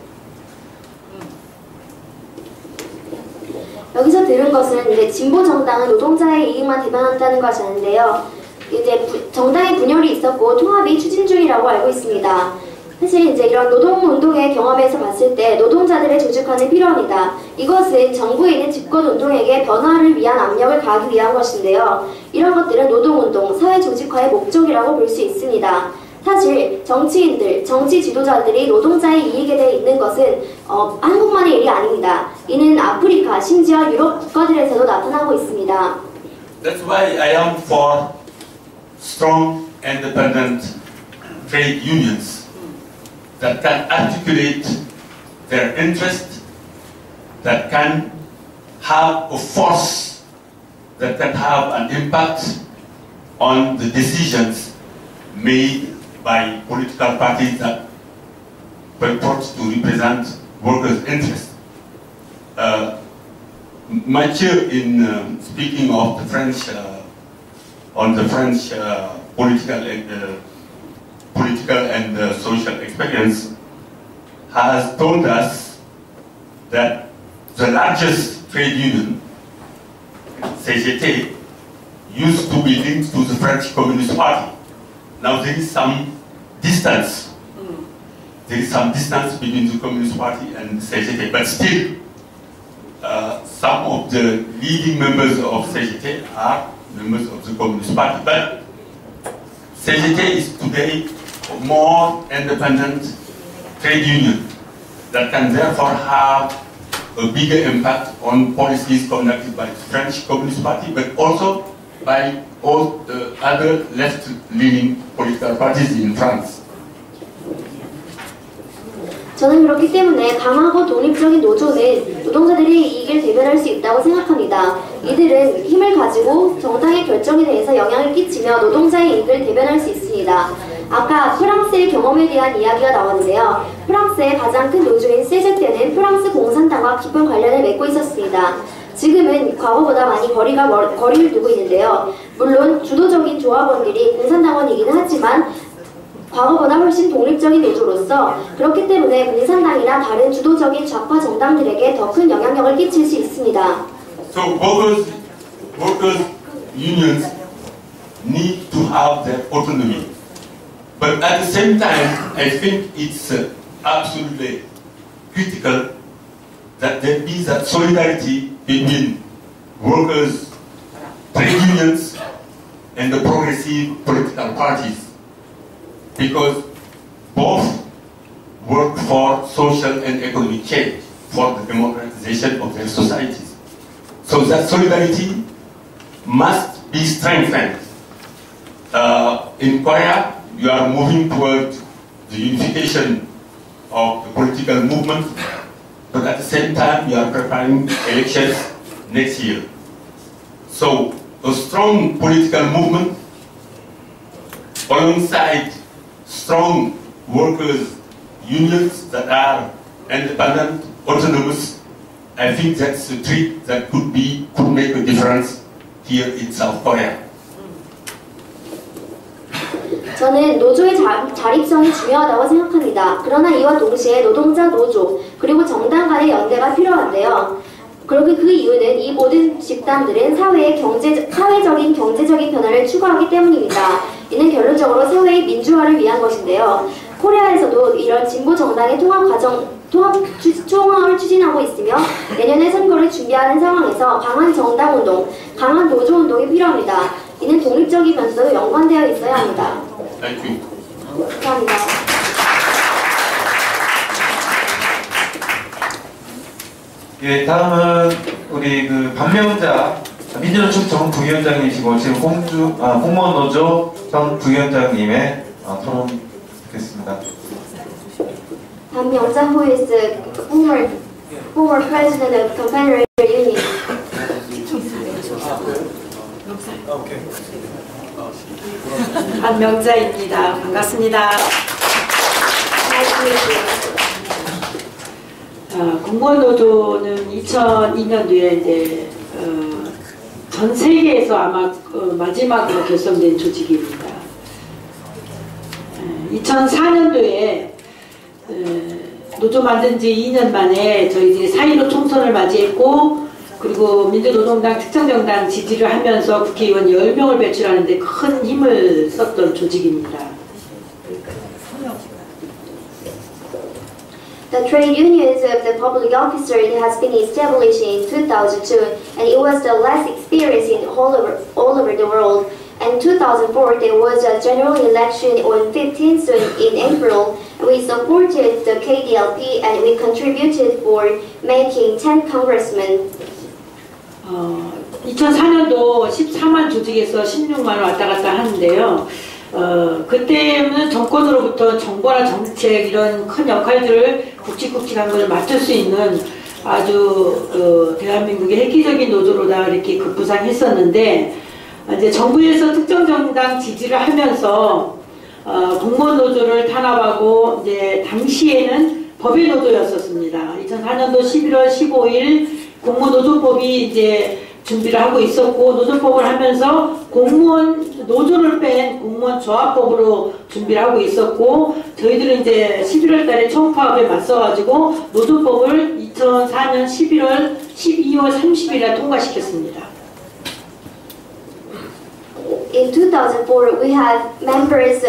S7: 여기서 들은 것은 이제 진보 정당은 노동자의 이익만 대변한다는 것이었는데요. 이제 정당의 분열이 있었고 통합이 추진 중이라고 알고 있습니다. 사실 이제 이런 노동운동의 경험에서 봤을 때 노동자들의 조직화는 필요합니다. 이것은 정부에 있는 집권운동에게 변화를 위한 압력을 가하기 위한 것인데요. 이런 것들은 노동운동, 사회조직화의 목적이라고 볼 수 있습니다. 사실 정치인들, 정치 지도자들이 노동자의 이익에 대해 있는 것은 한국만의 일이 아닙니다. 이는 아프리카, 심지어 유럽 국가들에서도 나타나고 있습니다.
S13: That's why I am for strong, independent trade unions that can articulate their interest, that can have a force, that can have an impact on the decisions made by political parties that purport to represent workers' interests. Mathieu, in speaking of the French, on the French political and social experience, has told us that the largest trade union, CGT, used to be linked to the French Communist Party. Now there is some distance. There is some distance between the Communist Party and CGT, but still, some of the leading members of CGT are members of the Communist Party. But CGT is today a more independent trade union that can therefore have a bigger impact on policies conducted by the French Communist Party, but also by all the other left-leaning political parties in France.
S7: 저는 그렇기 때문에 강하고 독립적인 노조는 노동자들의 이익을 대변할 수 있다고 생각합니다. 이들은 힘을 가지고 정당의 결정에 대해서 영향을 끼치며 노동자의 이익을 대변할 수 있습니다. 아까 프랑스의 경험에 대한 이야기가 나왔는데요. 프랑스의 가장 큰 노조인 CGT는 프랑스 공산당과 깊은 관련을 맺고 있었습니다. 지금은 과거보다 많이 거리를 두고 있는데요. 물론 주도적인 조합원들이 공산당원이기는 하지만 과거보다 훨씬 독립적인 노조로서 그렇기 때문에 공산당이나 다른 주도적인 좌파 정당들에게 더 큰 영향력을 끼칠 수 있습니다.
S13: So workers unions need to have their autonomy. But at the same time, I think it's absolutely critical that there be that solidarity between workers, trade unions, and the progressive political parties. Because both work for social and economic change, for the democratization of their societies. So that solidarity must be strengthened. In Korea, you are moving toward the unification of the political movement, but at the same time, you are preparing elections next year. So, a strong political movement alongside strong workers' unions that are independent, autonomous, I think that's a trick that could make a difference here in South Korea.
S7: 저는 노조의 자립성이 중요하다고 생각합니다. 그러나 이와 동시에 노동자, 노조, 그리고 정당 간의 연대가 필요한데요. 그리고 그 이유는 이 모든 집단들은 사회적인 경제적인 변화를 추구하기 때문입니다. 이는 결론적으로 사회의 민주화를 위한 것인데요. 코리아에서도 이런 진보 정당의 총합을 추진하고 있으며 내년에 선거를 준비하는 상황에서 강한 정당 운동, 강한 노조 운동이 필요합니다. 이는 독립적이면서도 연관되어 있어야 합니다. 감사합니다.
S1: 예, 다음은 우리 그 반명자 민주노총 전 부위원장님이시고 지금 공무원 노조 전 부위원장님의 토론 듣겠습니다.
S7: 반명자 who is the former president of Confederate Union.
S14: 반명자입니다. 반갑습니다. 공무원 노조는 2002년도에 이제 전 세계에서 아마 마지막으로 결성된 조직입니다. 2004년도에 노조 만든 지 2년 만에 저희들이 4.15 총선을 맞이했고, 그리고 민주노동당 특정정당 지지를 하면서 국회의원 10명을 배출하는데 큰 힘을 썼던 조직입니다.
S7: The trade unions of the public officer has been established in 2002, and it was the last experience in all over the world. In 2004, there was a general election on 15th in April. We supported the KDLP and we contributed for making 10 congressmen.
S14: 2004년도 14만 조직에서 16만 왔다 갔다 하는데요. 그때는 정권으로부터 정보나 정책 이런 큰 역할들을 굵직굵직한 것을 맡을 수 있는 아주 대한민국의 획기적인 노조로다 이렇게 급부상했었는데, 이제 정부에서 특정 정당 지지를 하면서 공무원 노조를 탄압하고, 이제 당시에는 법의 노조였었습니다. 2004년도 11월 15일 공무원 노조법이 이제 준비를 하고 있었고, 노조법을 하면서 공무원 노조를 뺀 공무원 조합법으로 준비를 하고 있었고, 저희들은 이제 11월 달에 총파업에 맞서가지고 노조법을 2004년 12월 30일에 통과시켰습니다.
S7: In 2004, we had members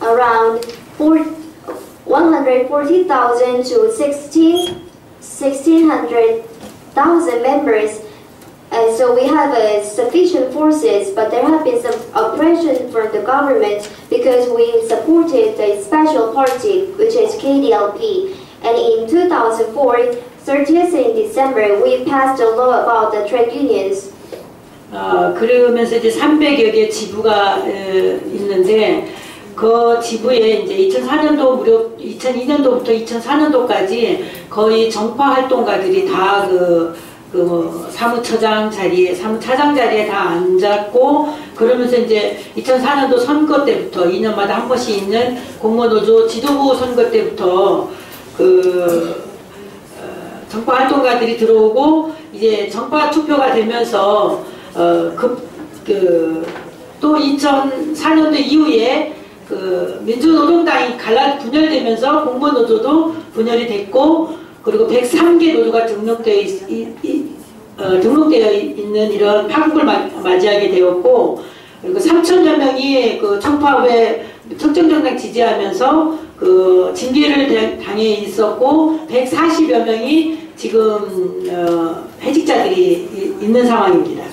S7: around 140,000 to 1,600,000 members. So we have sufficient forces, but there have been some oppression from the government because we supported the special party, which is KDLP. And in 2004, 30th in December, we passed a law about the trade unions.
S14: 그러면서 이제 300여 개 지부가 있는데, 그 지부에 이제 2002년도부터 2004년도까지 거의 정파 활동가들이 다 사무차장 자리에 다 앉았고, 그러면서 이제 2004년도 선거 때부터 2년마다 한 번씩 있는 공무원노조 지도부 선거 때부터 정파 활동가들이 들어오고, 이제 정파 투표가 되면서 또 2004년도 이후에 민주노동당이 분열되면서 공무원노조도 분열이 됐고, 그리고 103개 노조가 등록되어 있는 이런 파국을 맞이하게 되었고, 그리고 3,000여 명이 청파업에 특정정당 지지하면서 징계를 당해 있었고, 140여 명이 지금 해직자들이 있는 상황입니다.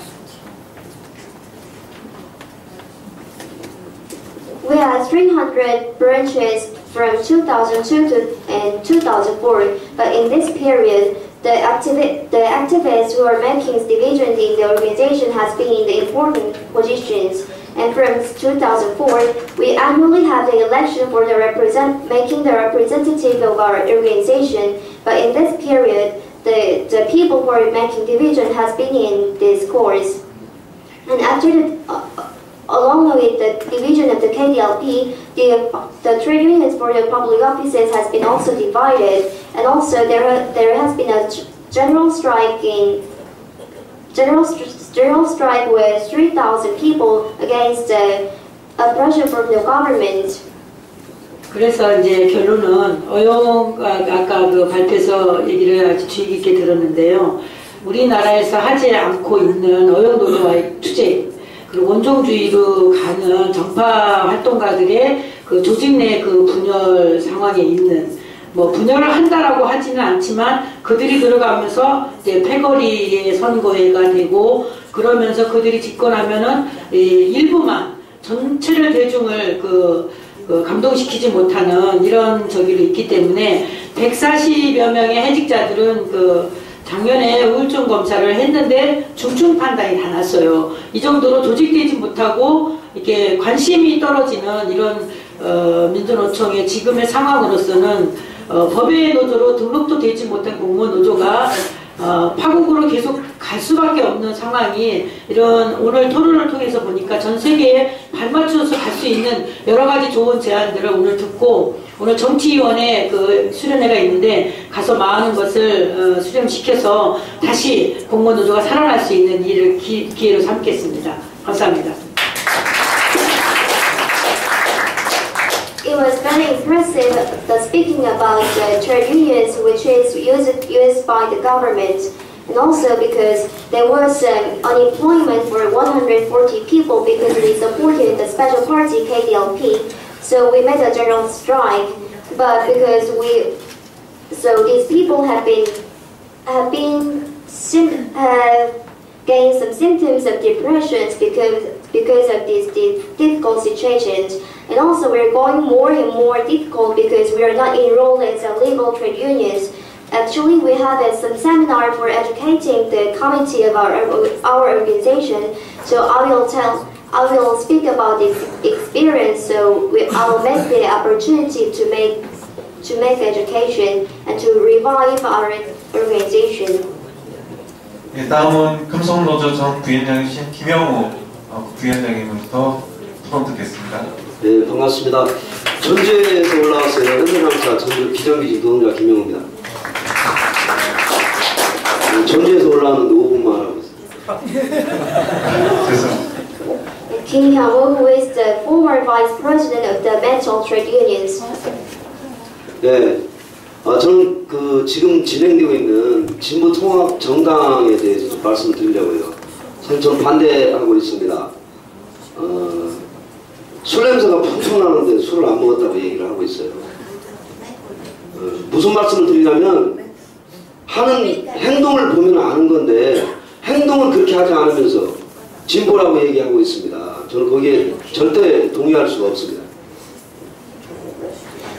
S7: We had 300 branches from 2002 and 2004, but in this period, The activists who are making divisions in the organization has been in the important positions. And from 2004, we annually have the election for making the representative of our organization. But in this period, the people who are making division has been in this course. And after along with the division of the KDLP, the trade unions for the public offices has been also divided, and also there has been a general strike with 3,000 people against a pressure from the government.
S14: 그래서 이제 결론은 아까 그 발표에서 얘기를 아주 주의 깊게 들었는데요. 우리나라에서 하지 않고 있는 어용노조와의 투쟁, 그리고 원종주의로 가는 정파 활동가들의 그 조직 내 그 분열 상황에 있는, 뭐 분열을 한다라고 하지는 않지만 그들이 들어가면서 이제 패거리의 선거회가 되고, 그러면서 그들이 집권하면은 일부만 전체를 대중을 감동시키지 못하는 이런 저기도 있기 때문에 140여 명의 해직자들은 작년에 우울증 검사를 했는데 중증 판단이 다 났어요. 이 정도로 조직되지 못하고 이렇게 관심이 떨어지는 이런 민주노총의 지금의 상황으로서는 법외 노조로 등록도 되지 못한 공무원 노조가 파국으로 계속 갈 수밖에 없는 상황이, 이런 오늘 토론을 통해서 보니까 전 세계에 발맞춰서 갈 수 있는 여러 가지 좋은 제안들을 오늘 듣고, 오늘 정치위원회 수련회가 있는데 가서 많은 것을 수렴시켜서 다시 공무원 노조가 살아날 수 있는 일을 기회로 삼겠습니다. 감사합니다.
S7: It was very impressive speaking about the trade unions, which is used by the government, and also because there was unemployment for 140 people because they supported the special party KDLP. So we made a general strike, but because these people have gained some symptoms of depression because of these difficult situations. And also we're going more and more difficult because we are not enrolled as a legal trade unions. Actually, we have some seminar for educating the committee of our organization. So I will speak about this experience. So I will make the opportunity to make education and to revive our organization.
S1: 예, 다음은 금속노조 전 부위원장이신 김영우 부위원장님부터 토론 듣겠습니다.
S15: 네, 반갑습니다. 전주에서 올라왔어요. 현대장차 전주 비정규직 노동자 김영우입니다. 전주에서 올라왔는데 5분만 하고 있어요.
S7: Kim Hyung-woo, who is the former vice president of the metal trade unions.
S15: 네, 저는 지금 진행되고 있는 진보 통합 정당에 대해서 좀 말씀을 드리려고요. 사실 전 반대하고 있습니다. 술 냄새가 펑펑 나는데 술을 안 먹었다고 얘기를 하고 있어요. 무슨 말씀을 드리냐면, 하는 행동을 보면 아는 건데 행동은 그렇게 하지 않으면서 진보라고 얘기하고 있습니다. 저는 거기에 절대 동의할 수가 없습니다.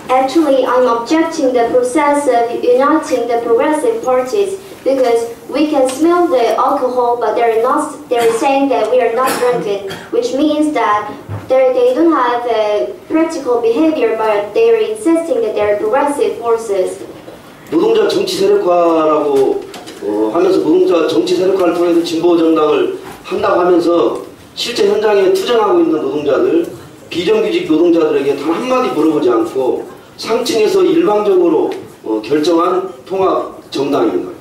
S7: Actually, I'm objecting the process of uniting the progressive parties because we can smell the alcohol, but they're saying that we are not drunken, which means that they don't have practical behavior, but they're insisting that they're progressive forces.
S15: 노동자 정치 세력화라고 하면서 노동자 정치 세력화를 통해서 진보 정당을 한다고 하면서 실제 현장에 투쟁하고 있는 노동자들, 비정규직 노동자들에게 단 한마디 물어보지 않고 상층에서 일방적으로 결정한 통합 정당입니다.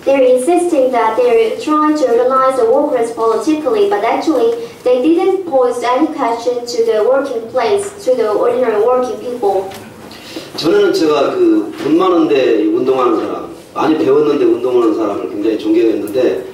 S7: They're insisting that they're trying to organize the workers politically, but actually they didn't pose any question to the working place, to the ordinary working people.
S15: 전에는 제가 돈 많은데 운동하는 사람, 많이 배웠는데 운동하는 사람을 굉장히 존경했는데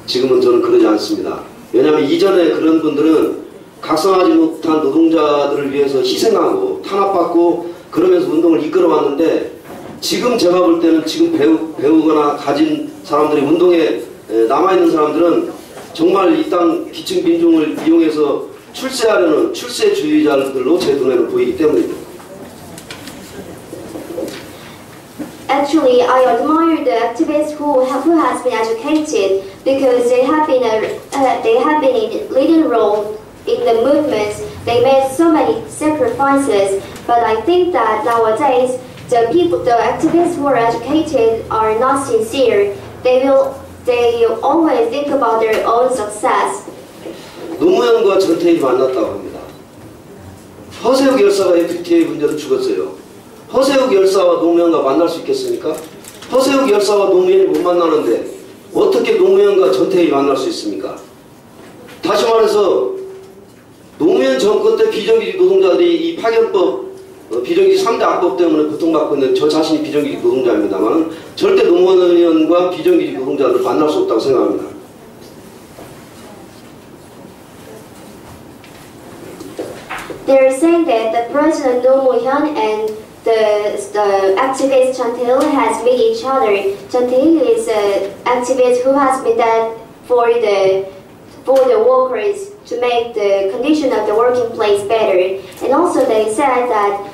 S15: 지금은 저는 그러지 않습니다. 왜냐하면 이전에 그런 분들은 각성하지 못한 노동자들을 위해서 희생하고 탄압받고 그러면서 운동을 이끌어왔는데, 지금 제가 볼 때는 지금 배우거나 가진 사람들이 운동에 남아있는 사람들은 정말 이 땅 기층 민중을 이용해서 출세하려는 출세주의자들로 제 눈에는 보이기 때문입니다.
S7: actually, I admire the activists who has been educated because they have been in leading role in the movements. They made so many sacrifices, but I think that nowadays the activists who are educated are not sincere. They always think about their own success.
S15: 노무현과 전태일이 만났다고 합니다. 허세욱 열사가 FTA 문제로 죽었어요. 허세욱 열사와 노무현과 만날 수 있겠습니까? 허세욱 열사와 노무현이 못 만나는데 어떻게 노무현과 전태일이 만날 수 있습니까? 다시 말해서 노무현 정권 때 비정규직 노동자들이 이 파견법 비정규직 3대 악법 때문에 고통받고 있는 저 자신이 비정규직 노동자입니다만 절대 노무현과 비정규직 노동자들을 만날 수 없다고 생각합니다.
S7: They're saying that the President Roh Moo-hyun and the activist Chun Tae-il has met each other. Chun Tae-il is an activist who has been done for the workers to make the condition of the working place better. And also they said that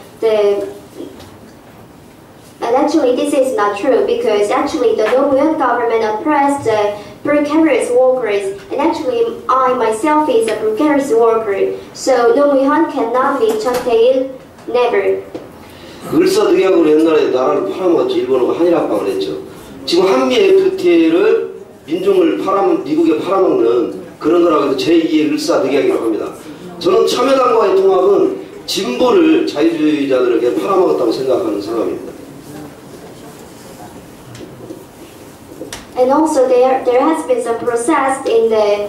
S7: and actually this is not true because actually the Roh Moo-hyun government oppressed the precarious workers, and actually I myself is a precarious worker. So Roh Moo-hyun cannot be Chun Tae-il, never.
S15: 을사늑약으로 옛날에 나라를 팔아먹었죠. 일본하고 한일합방을 했죠. 지금 한미 FTA를 미국에 팔아먹는 그런 거라고 해서 제2의 을사늑약이라고 합니다. 저는 참여당과의 통합은 진보를 자유주의자들에게 팔아먹었다고 생각하는 사람입니다.
S7: And also there has been some process in the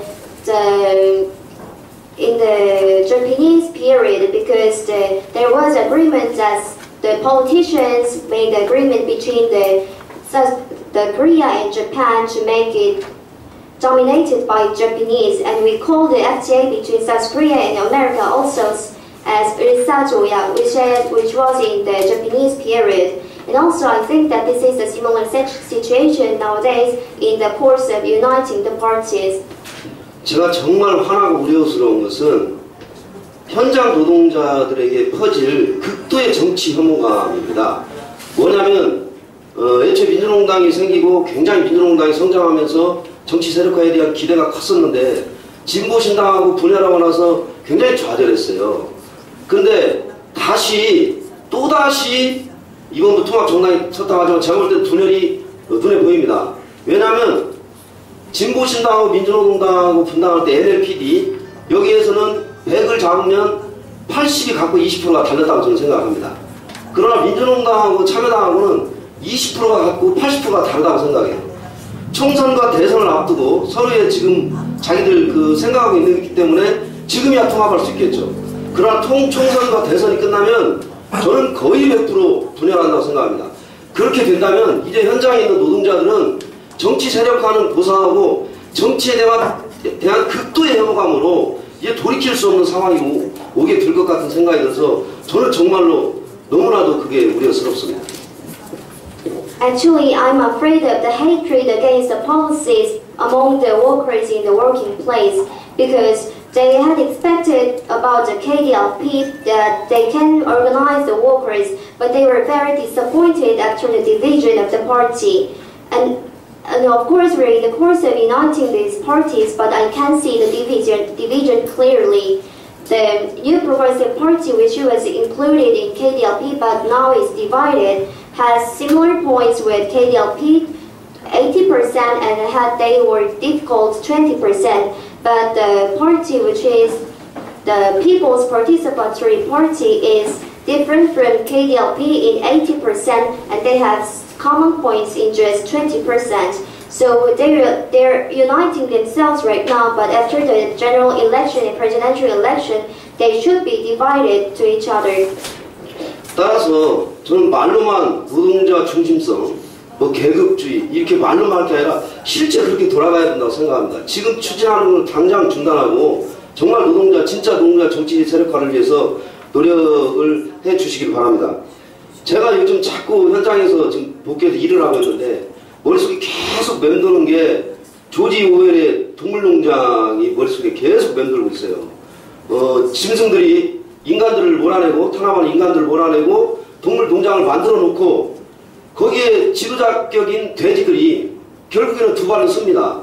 S7: Japanese period because there was agreement that the politicians made the agreement between the Korea and Japan to make it dominated by Japanese, and we call the FTA between South Korea and America also as Urisajoya, which was in the Japanese period. And also I think that this is a similar situation nowadays in the course of uniting the parties.
S15: 제가 정말 화나고 우려스러운 것은 현장 노동자들에게 퍼질 극도의 정치 혐오감입니다. 뭐냐면 애초에 민주노동당이 생기고 굉장히 민주노동당이 성장하면서 정치 세력화에 대한 기대가 컸었는데 진보신당하고 분열하고 나서 굉장히 좌절했어요. 그런데 또다시 이번도 통합정당이 섰다고 하지만 제가 볼 때 분열이 눈에 보입니다. 왜냐하면 진보신당하고 민주노동당하고 분당할 때 NLPD 여기에서는 100을 잡으면 80이 갖고 20%가 달렸다고 저는 생각합니다. 그러나 민주노동당하고 참여당하고는 20%가 갖고 80%가 다르다고 생각해요. 총선과 대선을 앞두고 서로의 지금 자기들 생각하고 있기 때문에 지금이야 통합할 수 있겠죠. 그러나 총선과 대선이 끝나면 저는 거의 100% 분열한다고 생각합니다. 그렇게 된다면 이제 현장에 있는 노동자들은 정치 세력화는 고사하고 정치에 대한 극도의 혐오감으로 이제 돌이킬 수 없는 상황이 오게 될 것 같은 생각이 들어서 저는 정말로 너무나도 그게 우려스럽습니다.
S7: Actually, I'm afraid of the hatred against the policies among the workers in the working place because they had expected about the KDLP that they can organize the workers, but they were very disappointed after the division of the party. And of course, we're in the course of uniting these parties, but I can see the division clearly. The New Progressive Party, which was included in KDLP but now is divided, has similar points with KDLP, 80%, and they were difficult 20%. But the party, which is the People's Participatory Party, is different from KDLP in 80%, and they have common points in just 20%. So they're uniting themselves right now, but after the general election and presidential election, they should be divided to each other.
S15: 따라서 저는 말로만 노동자 중심성, 계급주의 이렇게 말로만 할 게 아니라 실제 그렇게 돌아가야 된다고 생각합니다. 지금 추진하는 걸 당장 중단하고 정말 진짜 노동자 정치 세력화를 위해서 노력을 해 주시길 바랍니다. 제가 요즘 자꾸 현장에서 지금 복귀해서 일을 하고 있는데 머릿속에 계속 맴도는 게 조지 오웰의 동물농장이 머릿속에 계속 맴돌고 있어요. 짐승들이 인간들을 몰아내고 탄압하는 인간들을 몰아내고 동물농장을 만들어 놓고 거기에 지도자격인 돼지들이 결국에는 두 발을 씁니다.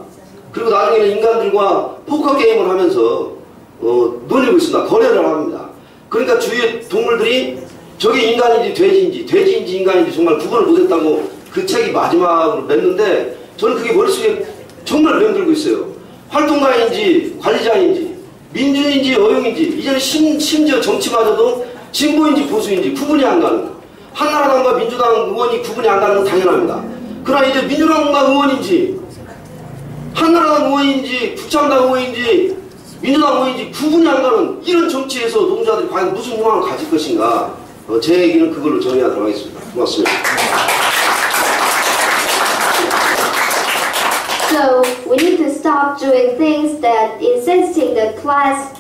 S15: 그리고 나중에는 인간들과 포커 게임을 하면서 놀리고 있습니다. 거래를 합니다. 그러니까 주위의 동물들이 저게 인간인지 돼지인지 인간인지 정말 구분을 못했다고 그 책이 마지막으로 맺는데 저는 그게 머릿속에 정말 맴돌고 있어요. 활동가인지 관리자인지 민주인지 어용인지 이제는 심지어 정치마저도 진보인지 보수인지 구분이 안 가는, 한나라당과 민주당 의원이 구분이 안 가는 건 당연합니다. 그러나 이제 민주당과 의원인지 한나라당 의원인지 국힘당 의원인지 민주당 의원인지 구분이 안 가는 이런 정치에서 노동자들이 과연 무슨 희망을 가질 것인가, 제 얘기는 그걸로 정리하도록 하겠습니다. 고맙습니다.
S7: So we need to stop doing things that insisting the class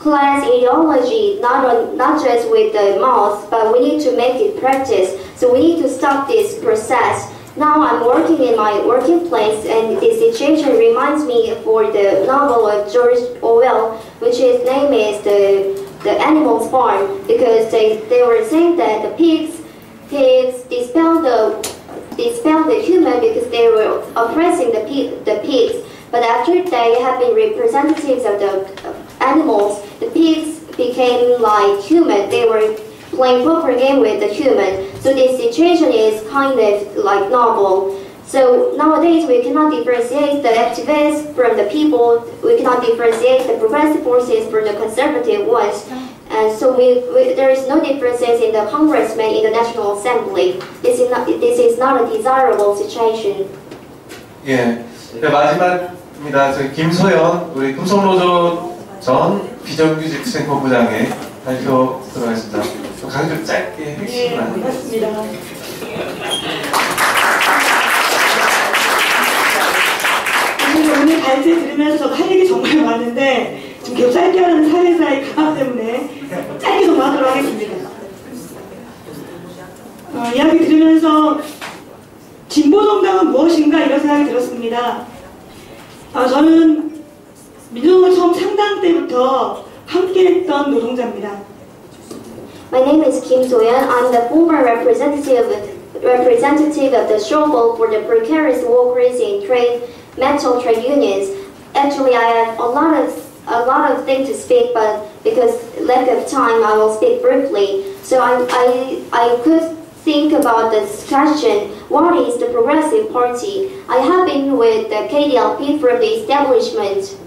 S7: ideology, not just with the mouth, but we need to make it practice. So we need to stop this process. Now I'm working in my working place, and this situation reminds me for the novel of George Orwell, which his name is the Animals Farm, because they were saying that the pigs dispelled the human because they were oppressing the pigs. But after they have been representatives of the animals, the pigs became like human. They were playing proper game with the human. So this situation is kind of like novel. So nowadays we cannot differentiate the activists from the people. We cannot differentiate the progressive forces from the conservative ones. And so there is no differences in the congressmen in the National Assembly. This is not a desirable situation.
S1: 예, 마지막입니다. 저희 김소연 우리 금속노조 전 비정규직 센터 부장의 발표 들어가겠습니다. 가장 짧게 핵심을
S14: 반갑습니다. 오늘 발제 들으면서 저도 할 얘기 정말 많은데 지금 계속 짧게 하는 사회사의 강압 때문에 짧게 좀 하도록 하겠습니다. 이야기 들으면서 진보정당은 무엇인가 이런 생각이 들었습니다. 저는 민주노조 처음 창당 때부터 함께했던 노동자입니다.
S7: My name is Kim So-yeon. I'm the former representative of the struggle for the precarious workers in metal trade unions. Actually, I have a lot of things to speak, but because lack of time, I will speak briefly. So I could think about this question: what is the Progressive Party? I have been with the KDLP from the establishment.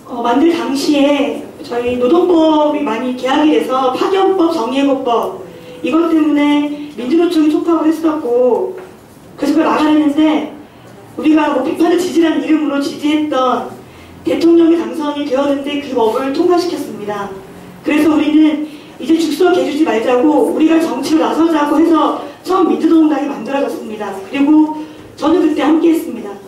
S14: 만들 당시에 저희 노동법이 많이 개혁이 돼서 파견법, 정예고법 이것 때문에 민주노총이 촉박을 했었고 그래서 그걸 나가려는데 우리가 비판을 지지라는 이름으로 지지했던 대통령이 당선이 되었는데 그 법을 통과시켰습니다. 그래서 우리는 이제 죽서 개주지 말자고 우리가 정치로 나서자고 해서 처음 민주노동당이 만들어졌습니다. 그리고 저는 그때 함께했습니다.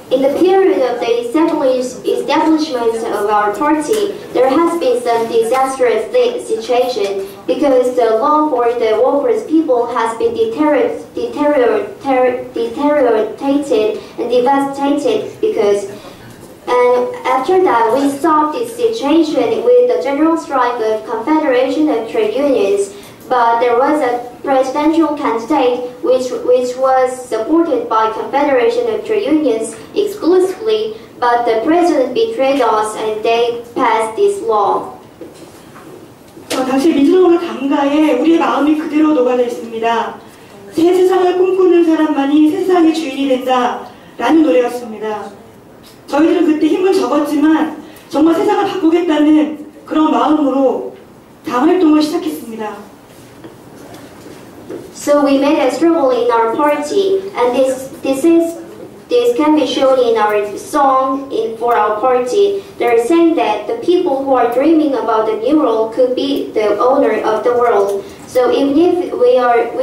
S7: In the period of the establishment of our party, there has been some disastrous situation because the law for the workers' people has been deteriorated and devastated and after that we stopped this situation with the general strike of Confederation of Trade Unions. But there was a presidential candidate which was supported by Confederation of Trade Unions exclusively, but the president betrayed us and they passed this law.
S14: 당시 민주노동의 강가에 우리의 마음이 그대로 녹아져 있습니다. 새 세상을 꿈꾸는 사람만이 세상의 주인이 된다라는 노래였습니다. 저희들은 그때 힘은 적었지만 정말 세상을 바꾸겠다는 그런 마음으로 당 활동을 시작했습니다.
S7: So we made a struggle in our party, and this can be shown in our song for our party. They're saying that the people who are dreaming about the new world could be the owner of the world. So even if we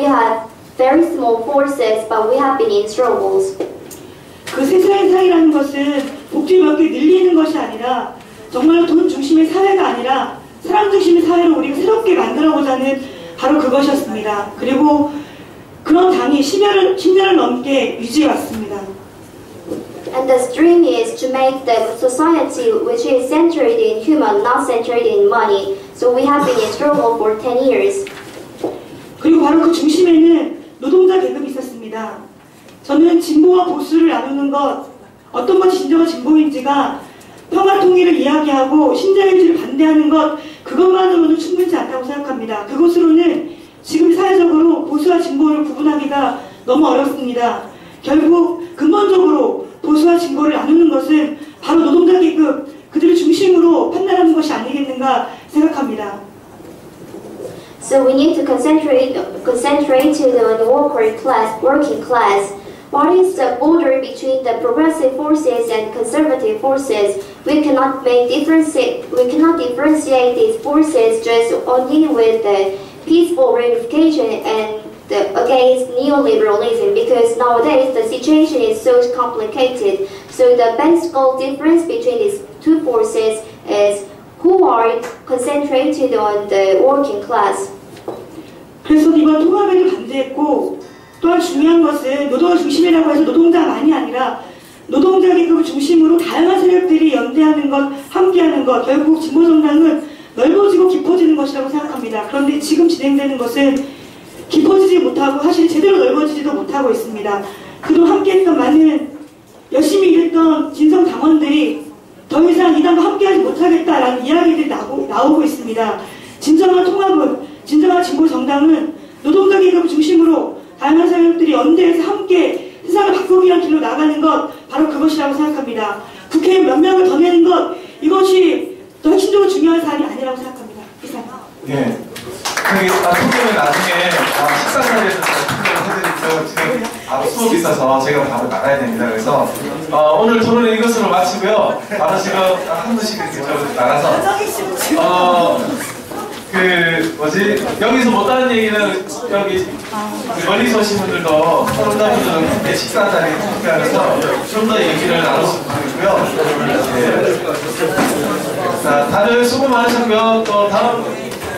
S7: have very small forces, but we have been in struggles.
S14: 그 세상이라는 것은 복지를 몇 개 늘리는 것이 아니라 정말 돈 중심의 사회가 아니라 사람 중심의 사회로 우리가 새롭게 만들어보자는 바로 그것이었습니다. 그리고 그런 당이 10년을 넘게 유지해왔습니다.
S7: And the dream is to make the society which is centered in human, not centered in money. So So we have been in struggle for 10 years.
S16: 그리고 바로 그 중심에는 노동자 계급이 있었습니다. 저는 진보와 보수를 나누는 것, 어떤 것이 진정한 진보인지가 평화 통일을 이야기하고 신자유주의를 반대하는 것, 그것만으로는 충분치 않다고 생각합니다. 그것으로는 지금 사회적으로 보수와 진보를 구분하기가 너무 어렵습니다. 결국 근본적으로 보수와 진보를 나누는 것은 바로 노동자 계급, 그들을 중심으로 판단하는 것이 아니겠는가 생각합니다.
S7: So we need to concentrate to the working class. What is the border between the progressive forces and conservative forces? We cannot differentiate these forces just only with the peaceful reunification and against neoliberalism, because nowadays the situation is so complicated. So the basic difference between these two forces is who are concentrated on the working class.
S16: 그래서 이번 통합에도 반대했고, 또한 중요한 것은 노동을 중심이라고 해서 노동자만이 아니라 노동자 계급을 중심으로 다양한 세력들이 연대하는 것, 함께하는 것, 결국 진보정당은 넓어지고 깊어지는 것이라고 생각합니다. 그런데 지금 진행되는 것은 깊어지지 못하고 사실 제대로 넓어지지도 못하고 있습니다. 그동안 함께했던 많은 열심히 일했던 진성당원들이 더 이상 이 당과 함께하지 못하겠다라는 이야기들이 나오고 있습니다. 진정한 통합은, 진정한 진보정당은 노동자 계급을 중심으로 다양한 세력들이 연대해서 함께 세상을 바꾸기 위한 길로 나가는 것, 바로 그것이라고 생각합니다. 국회에 몇 명을 더 내는 것, 이것이 더 핵심적으로 중요한 사안이 아니라고 생각합니다. 이상.
S1: 예. 통계는 나중에 식사 자리에서 통계를 해드리고 지금 바로 수업이 있어서 제가 바로 나가야 됩니다. 그래서 오늘 토론은 이것으로 마치고요. 바로 지금 한 분씩 이렇게 나가서 여기서 못하는 얘기는 여기 멀리서 오신 분들도 토론자분들은 함께 식사 자리에 함께하면서 좀 더 얘기를 나눴으면 좋겠고요. 예. 자, 다들 수고 많으셨고요. 또 다음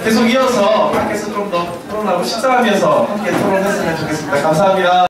S1: 계속 이어서 밖에서 좀 더 토론하고 식사하면서 함께 토론했으면 좋겠습니다. 감사합니다.